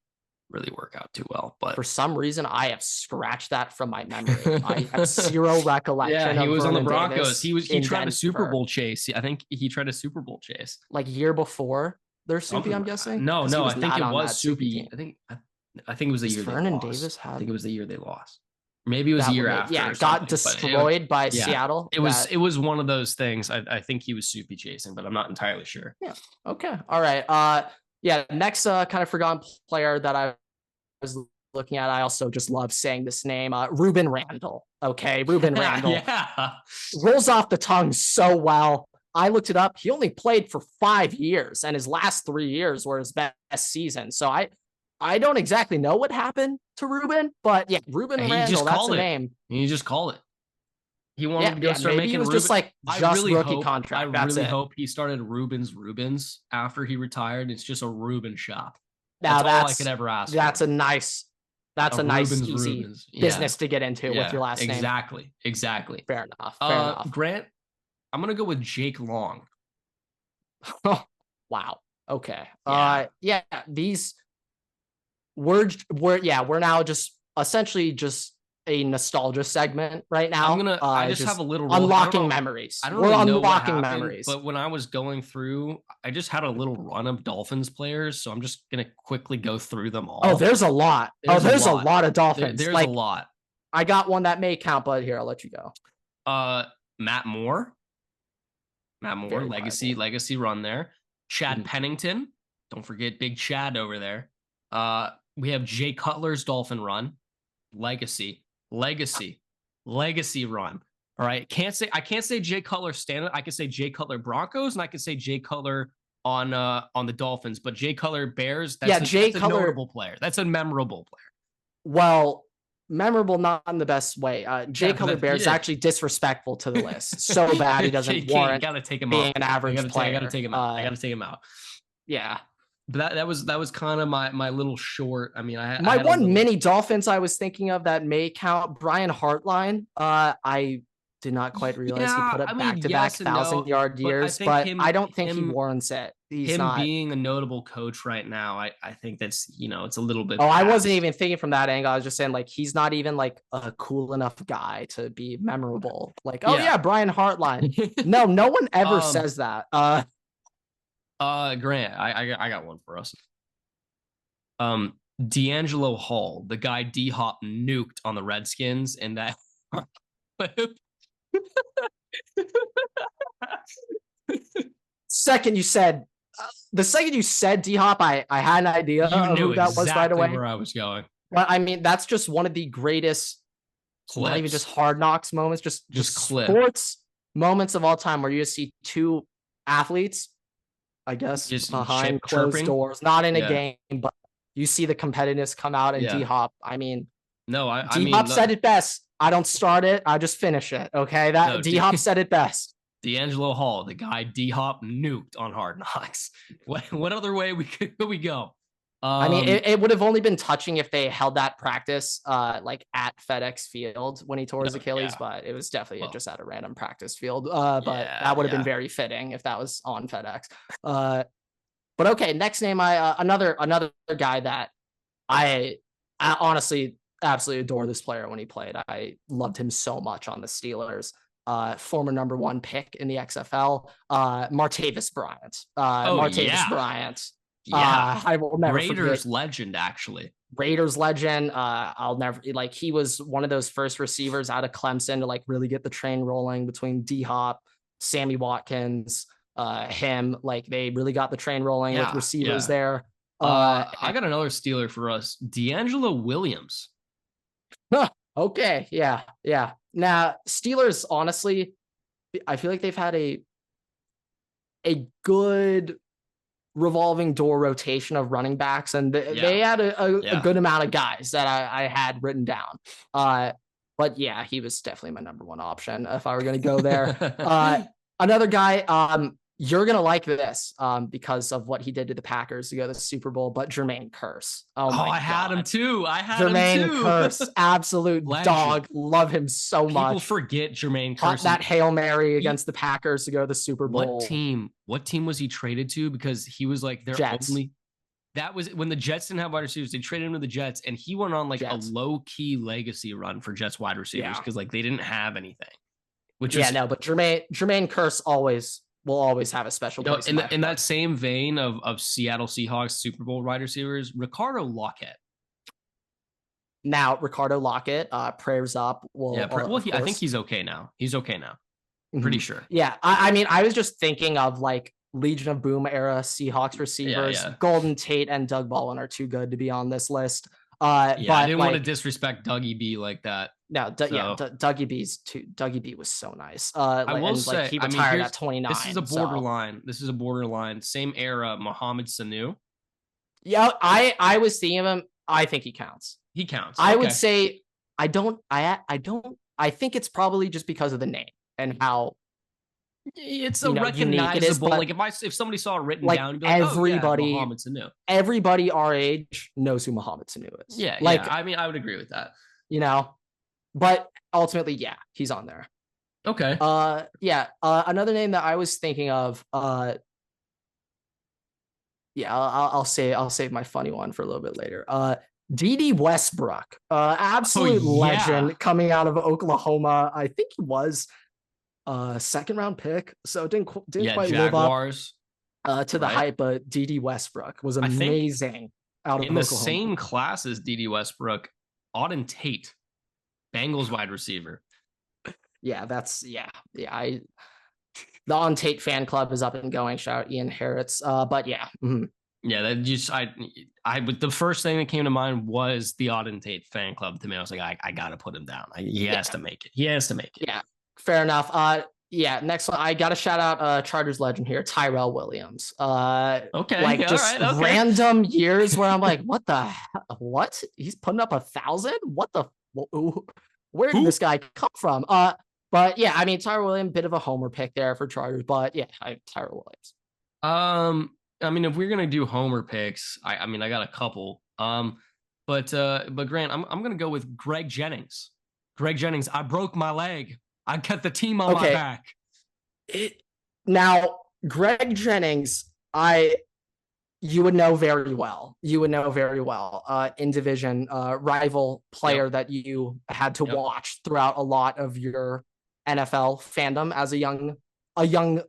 really work out too well. But for some reason, I have scratched that from my memory. I have zero recollection. Yeah, he was on the Broncos. Davis he tried a Super Bowl chase. I think he tried a Super Bowl chase like year before their Soupy. I'm guessing. No, I think it was Soupy. I think it was the year Vernon Davis had. I think it was the year they lost. Maybe it was a year after. Yeah, got destroyed by Seattle. It was one of those things. I think he was Soupy chasing, but I'm not entirely sure. Yeah. Okay. All right. Next kind of forgotten player that I was looking at. I also just love saying this name. Ruben Randall. Okay. Ruben Randall. Yeah. Rolls off the tongue so well. I looked it up. He only played for 5 years, and his last 3 years were his best season. So I don't exactly know what happened to Ruben, but yeah, Ruben Randall, that's the name. You just call it. He wanted to go start making. He was just like rookie contract. I really hope he started Rubens after he retired. It's just a Ruben shop. That's all I could ever ask. That's a nice easy business to get into with your last name. Exactly. Fair enough. Grant, I'm gonna go with Jake Long. Wow. Okay. These. We're now just essentially just a nostalgia segment right now. I just have a little unlocking memories. We're unlocking memories. But when I was going through, I just had a little run of Dolphins players, so I'm just gonna quickly go through them all. Oh, there's a lot. There's a lot of Dolphins. There's a lot. I got one that may count, but here I'll let you go. Matt Moore, legacy run there. Chad Pennington, don't forget Big Chad over there. We have Jay Cutler's Dolphin run, legacy run. All right, I can't say Jay Cutler standard. I can say Jay Cutler Broncos, and I can say Jay Cutler on the Dolphins. But Jay Cutler Bears, that's a notable player. That's a memorable player. Well, memorable not in the best way. Jay Cutler Bears is actually disrespectful to the list. So bad he doesn't warrant being an average player. I gotta take him out. Yeah. But that was kind of my little short. I mean, I had mini Dolphins I was thinking of that may count. Brian Hartline. I did not quite realize he put up back-to-back 1,000-yard years, but I don't think he warrants it. He's not being a notable coach right now. I think that's it's a little bit. I wasn't even thinking from that angle. I was just saying like he's not even like a cool enough guy to be memorable. Like Brian Hartline. No one ever says that. Grant, I got one for us. D'Angelo Hall, the guy D-Hop nuked on the Redskins, and that second you said D-Hop, I had an idea of who that was right away. Where I was going. Well, I mean, that's just one of the greatest clips. Not even just Hard Knocks moments, just sports moments of all time where you just see two athletes, I guess, just behind closed doors, not in a game, but you see the competitiveness come out in D-Hop. I mean, D-Hop said it best. I don't start it. I just finish it. Okay. That D-Hop said it best. D'Angelo Hall, the guy D-Hop nuked on Hard Knocks. What other way could we go? I mean, it would have only been touching if they held that practice like at FedEx Field when he tore his Achilles, but it was definitely just at a random practice field. But that would have been very fitting if that was on FedEx. But okay, next name, another guy that I honestly absolutely adore this player when he played. I loved him so much on the Steelers. Former number 1 pick in the XFL, Martavis Bryant. Martavis Bryant. Yeah, I will never Raiders forget. legend, actually. Raiders legend. I'll never he was one of those first receivers out of Clemson to really get the train rolling between D-Hop, Sammy Watkins, him. They really got the train rolling with receivers there. I got another Steeler for us, D'Angelo Williams. Okay, yeah. Now Steelers, honestly, I feel like they've had a good revolving door rotation of running backs, and they had a good amount of guys that I had written down. But yeah, he was definitely my number 1 option if I were going to go there. Another guy, you're going to like this because of what he did to the Packers to go to the Super Bowl, but Jermaine Kearse. Oh my God. I had him too. Jermaine Kearse, absolute dog. Love him so much. People forget Jermaine Kearse. That Hail Mary against the Packers to go to the Super Bowl. What team was he traded to? Because he was their Jets. only. That was when the Jets didn't have wide receivers. They traded him to the Jets, and he went on a low-key legacy run for Jets wide receivers because they didn't have anything. But Jermaine Kearse will always have a special place. In that same vein of Seattle Seahawks Super Bowl wide receivers, Ricardo Lockett. Now, Ricardo Lockett, prayers up. I think he's okay now. Pretty sure. Yeah, I mean, I was just thinking of Legion of Boom era Seahawks receivers. Golden Tate and Doug Baldwin are too good to be on this list. But I didn't want to disrespect Dougie B like that. No, Dougie B was so nice. I will say he retired at 29. This is a borderline. This is a borderline. Same era, Mohamed Sanu. Yeah, I was seeing him. I think he counts. He counts. I would say I don't. I think it's probably just because of the name and how it's a recognizable. It is, if somebody saw it written down, you'd be Mohamed Sanu. Everybody our age knows who Mohamed Sanu is. Yeah. I mean, I would agree with that. But ultimately, he's on there. Okay. Another name that I was thinking of. I'll save my funny one for a little bit later. D.D. Westbrook, absolute legend coming out of Oklahoma. I think he was a 2nd-round pick, so didn't quite Jaguars. live up to the hype. But D.D. Westbrook was amazing out of Oklahoma. The same class as D.D. Westbrook, Auden Tate, Bengals wide receiver. Yeah, the On Tate fan club is up and going. Shout out Ian Harris. But yeah. Mm-hmm. Yeah, that just the first thing that came to mind was the Auden Tate fan club to me. I was like, I gotta put him down. He has to make it. Yeah, fair enough. Next one, I gotta shout out Chargers legend here, Tyrell Williams. Random years where I'm like, what? He's putting up 1,000? Where did this guy come from? But yeah, I mean, Tyrell Williams, bit of a homer pick there for Chargers, but yeah, Tyrell Williams. I mean, if we're gonna do homer picks, I got a couple. But Grant, I'm gonna go with Greg Jennings. Greg Jennings, I broke my leg. I got the team on my back. Now, Greg Jennings, you would know very well. In division, rival player that you had to watch throughout a lot of your NFL fandom as a young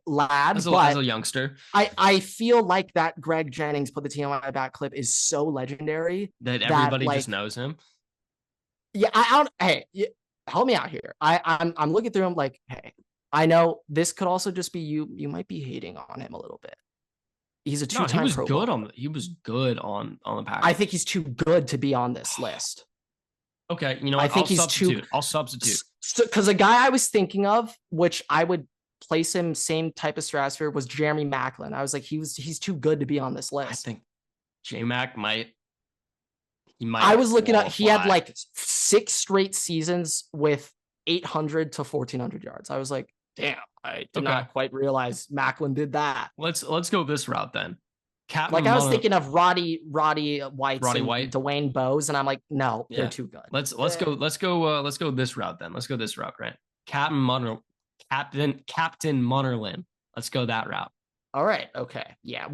lad, as a youngster. I feel like that Greg Jennings put the team on my back clip is so legendary that everybody just knows him. Yeah, help me out here. I'm looking through him like, hey, I know this could also just be you might be hating on him a little bit. He's a two-time he was Pro good Bowl. He was good on the Packers. I think he's too good to be on this list. Okay, I'll substitute. Because a guy I was thinking of, which I would place him same type of stratosphere, was Jeremy Maclin. I was like, he's too good to be on this list. I think J-Mac might. I was looking at, he had 6 straight seasons with 800 to 1,400 yards. I was like, damn, I did not quite realize Macklin did that. Let's go this route then. Captain I was thinking of Roddy White, Dwayne Bowes, and I'm like, no, they're too good. Let's go this route then. Let's go this route, Grant. Captain Munnerlin. Let's go that route. All right. Okay. Yeah,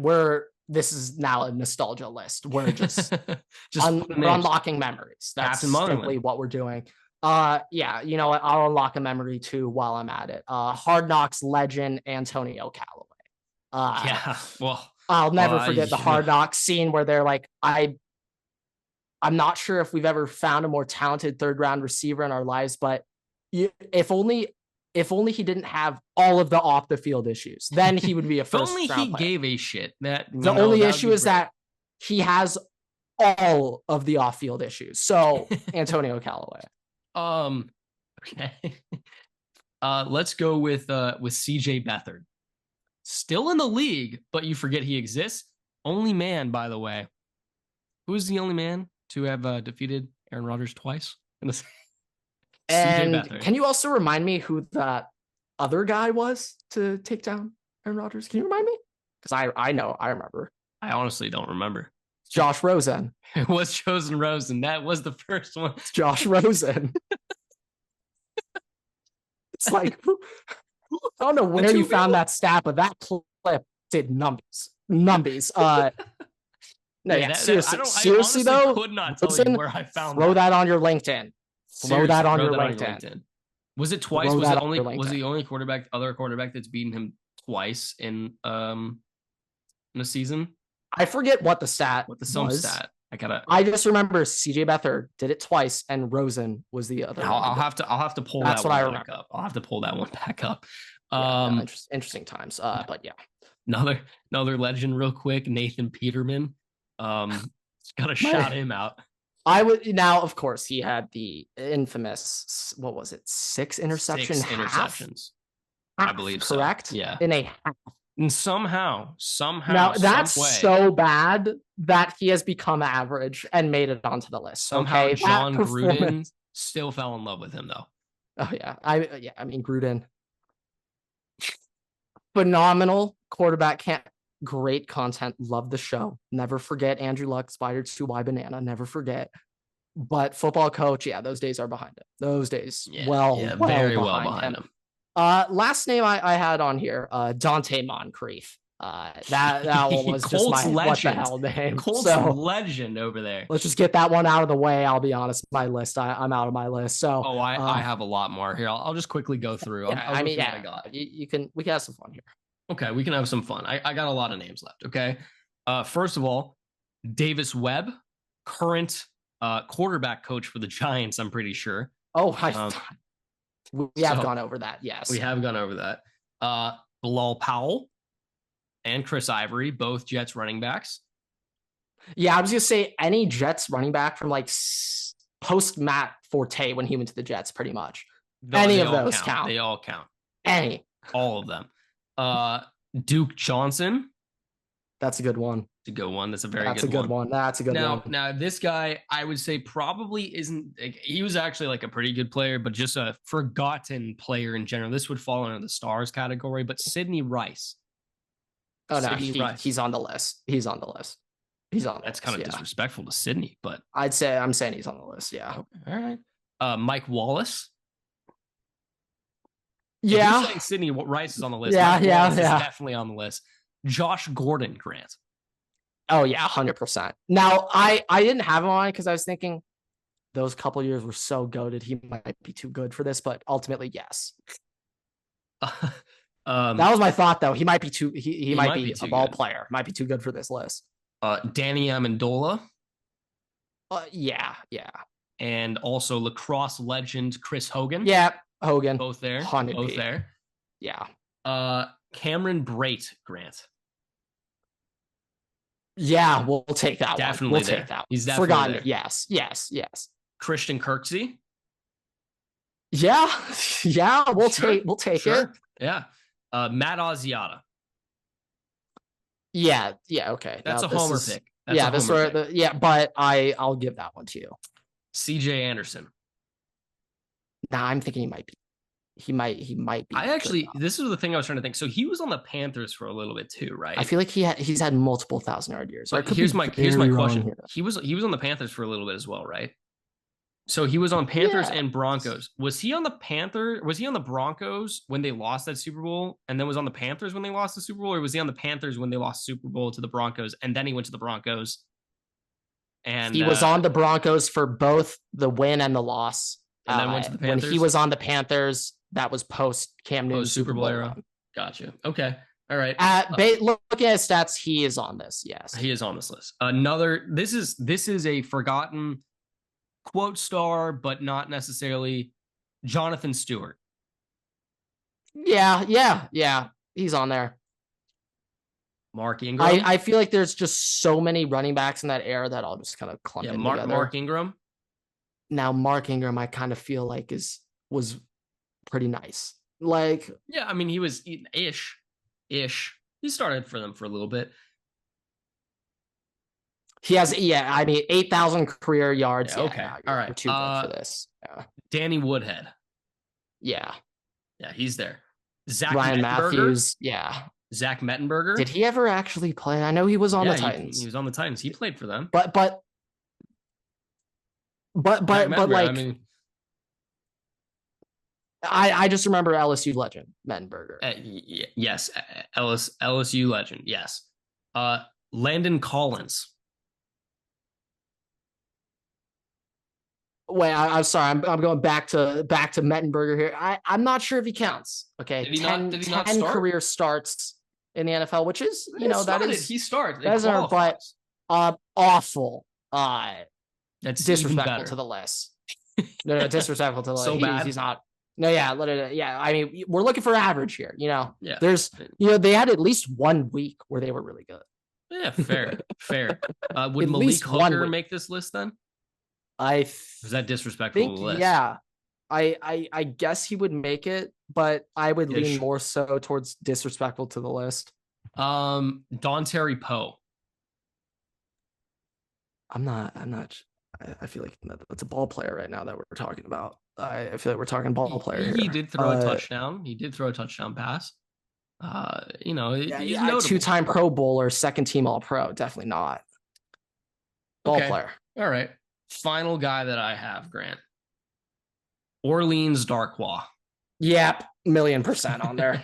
this is now a nostalgia list. We're just we're unlocking memories. That's simply what we're doing. Yeah, you know what? I'll unlock a memory too while I'm at it. Hard Knocks legend Antonio Callaway. Yeah. Well, I'll never forget the Hard Knocks scene where they're like, I'm not sure if we've ever found a more talented 3rd round receiver in our lives, but if only he didn't have all of the off the field issues, then he would be a first round player. Only he gave a shit. The only issue is that he has all of the off field issues. So Antonio Callaway. Okay. Let's go with CJ Beathard. Still in the league, but you forget he exists. Only man, by the way. Who is the only man to have defeated Aaron Rodgers twice in the And can you also remind me who that other guy was to take down Aaron Rodgers? Can you remind me? Because I know, I remember. I honestly don't remember. Josh Rosen. It was Chosen Rosen. That was the first one. It's Josh Rosen. It's like, I don't know where you found that stat, but that clip did numbies. No, yeah, seriously though, could not tell you where I found throw that on your LinkedIn. Throw that on your LinkedIn. Was it twice? Was the only other quarterback that's beaten him twice in a season? I forget what the stat was. I just remember CJ Beathard did it twice, and Rosen was the other. I'll have to pull that one back up. I'll have to pull that one back up. Interesting times. But yeah, another legend, real quick. Nathan Peterman. Gotta shout him out. I would now, of course, he had the infamous, what was it, 6 interceptions? I believe correct? So. Yeah. In a half. And somehow. Now that's so bad that he has become average and made it onto the list. Somehow John Gruden still fell in love with him though. Oh yeah. I mean Gruden. Phenomenal quarterback, can't great content. Love the show. Never forget Andrew Luck, Spider 2Y Banana. Never forget. But football coach, yeah, those days are behind him. Those days, very well behind him. Last name I had on here, Dante Moncrief. That one was just my legend. What the hell name. Colts legend over there. Let's just get that one out of the way. I'll be honest, my list. I'm out of my list. So I have a lot more here. I'll just quickly go through. We can have some fun here. Okay, we can have some fun. I got a lot of names left. Okay. First of all, Davis Webb, current quarterback coach for the Giants, I'm pretty sure. Oh, we have gone over that. Yes. We have gone over that. Bilal Powell and Chris Ivory, both Jets running backs. Yeah, I was going to say any Jets running back from like post Matt Forte when he went to the Jets, pretty much. Any of those count. They all count. All of them. Duke Johnson. That's a good one. It's a good one. That's a good one. That's a good one. Now, this guy, I would say probably isn't. He was actually like a pretty good player, but just a forgotten player in general. This would fall under the stars category. But Sidney Rice. Oh no, he's on the list. He's on the list. That's kind of disrespectful to Sidney, but I'm saying he's on the list. Yeah. Okay. All right. Mike Wallace. Yeah. If you're saying Sidney Rice is on the list. Yeah, Mike Wallace is definitely on the list. Josh Gordon, Grant. Oh yeah, 100%. Now I didn't have him on because I was thinking those couple years were so goated. He might be too good for this, but ultimately, yes. That was my thought, though. He might be too. He might be a ball player. Might be too good for this list. Danny Amendola. Yeah. And also lacrosse legend Chris Hogan. Yeah, Hogan. Both there. 100%. Both there. Yeah. Cameron Brate, Grant. Yeah, we'll take that definitely one. We'll there. take that one. He's definitely forgotten. There. Yes. Christian Kirksey. Yeah, we'll take it. Yeah. Matt Asiata. Yeah, okay. That's a homer pick. But I'll give that one to you. CJ Anderson. Now I'm thinking he might be. This is the thing I was trying to think. So he was on the Panthers for a little bit too, right? I feel like he's had multiple 1,000-yard years. But here's my question. Here. He was on the Panthers for a little bit as well, right? So he was on Panthers and Broncos. Was he on the Broncos when they lost that Super Bowl, and then was on the Panthers when they lost the Super Bowl, or was he on the Panthers when they lost Super Bowl to the Broncos, and then he went to the Broncos? And he was on the Broncos for both the win and the loss. And then went to the Panthers? When he was on the Panthers, that was post Cam Newton Super Bowl era. Gotcha. Okay. All right. Looking at his stats, he is on this. Yes, he is on this list. This is a forgotten quote star, but not necessarily Jonathan Stewart. Yeah. He's on there. Mark Ingram. I feel like there's just so many running backs in that era that I'll just kind of clump in together. Mark Ingram. Now, Mark Ingram, I kind of feel like was pretty nice. Like, yeah, I mean, he was ish. He started for them for a little bit. He has, 8,000 career yards. Yeah, okay. All right. Too good for this. Yeah. Danny Woodhead. Yeah, he's there. Ryan Matthews. Yeah. Zach Mettenberger. Did he ever actually play? I know he was on the Titans. He was on the Titans. He played for them. But like, I mean, I just remember LSU legend Mettenberger. Yes, LSU legend. Yes, Landon Collins. Wait, I'm sorry. I'm going back to Mettenberger here. I'm not sure if he counts. Okay, did he not 10 start? Career starts in the NFL, which is he started. But awful. That's disrespectful to the list. No, disrespectful to the list. So bad. He's not. No, yeah, I mean, we're looking for average here. Yeah. There's, they had at least 1 week where they were really good. Yeah, fair. Would Malik Hooker make this list then? Was that disrespectful to the list? Yeah, I guess he would make it, but I would lean more so towards disrespectful to the list. Dontari Poe. I'm not. I feel like that's a ball player right now that we're talking about. I feel like we're talking ball player. He did throw a touchdown. He did throw a touchdown pass. He's notable. 2-time Pro Bowler, second team All Pro. Definitely not ball player. All right. Final guy that I have, Grant. Orleans Darkwa. Yep, 1,000,000% on there.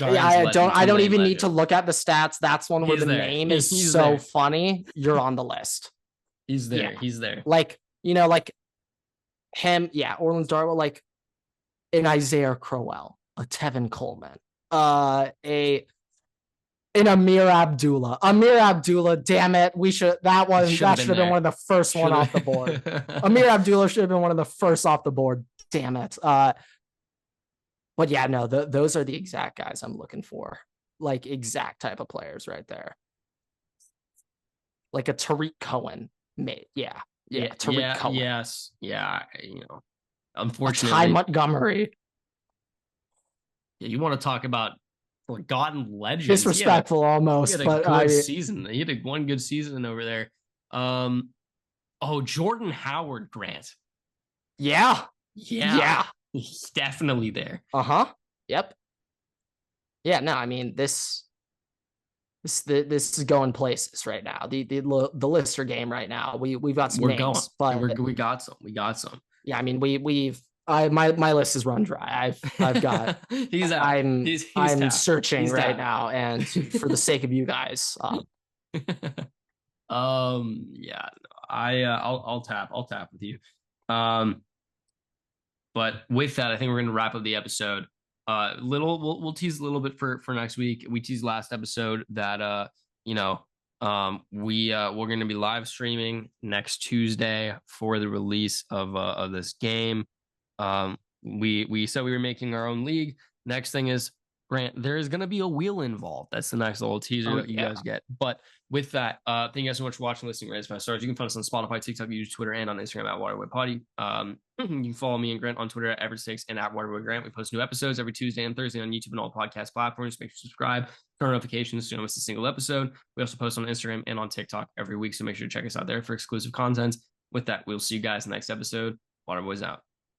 I don't even need to look at the stats. That's one where the name is so funny. You're on the list. He's there. Yeah. He's there. Like him. Yeah, Orleans Darkwa. Like an Isaiah Crowell, a Tevin Coleman, an Amir Abdullah. Damn it. That should have been one of the first one off the board. Amir Abdullah should have been one of the first off the board. Damn it. But yeah, no, those are the exact guys I'm looking for. Like exact type of players right there. Like a Tariq Cohen, mate. Yeah. Tariq Cohen. Yes. Yeah. Unfortunately. Ty Montgomery. Yeah, you want to talk about forgotten legends. Disrespectful almost. He had a good season. He had one good season over there. Jordan Howard, Grant. Yeah. He's definitely there. Yep. Yeah, no, I mean this is going places right now. The lists are game right now. We've got some names, but we got some. Yeah, I mean my list is run dry. I've got he's out. I'm searching right now, and for the sake of you guys. I'll tap with you. But with that, I think we're going to wrap up the episode. We'll tease a little bit for next week. We teased last episode that we're going to be live streaming next Tuesday for the release of this game. We said we were making our own league. Next thing is, Grant, there is going to be a wheel involved. That's the next little teaser that you guys get. But with that, thank you guys so much for watching, listening, Raise 5 stars. You can find us on Spotify, TikTok, YouTube, Twitter, and on Instagram at Waterboy Potty. You can follow me and Grant on Twitter at Everstakes and at Waterboy Grant. We post new episodes every Tuesday and Thursday on YouTube and all podcast platforms. Make sure to subscribe, turn on notifications so you don't miss a single episode. We also post on Instagram and on TikTok every week, so make sure to check us out there for exclusive content. With that, we'll see you guys in the next episode. Waterboy's out.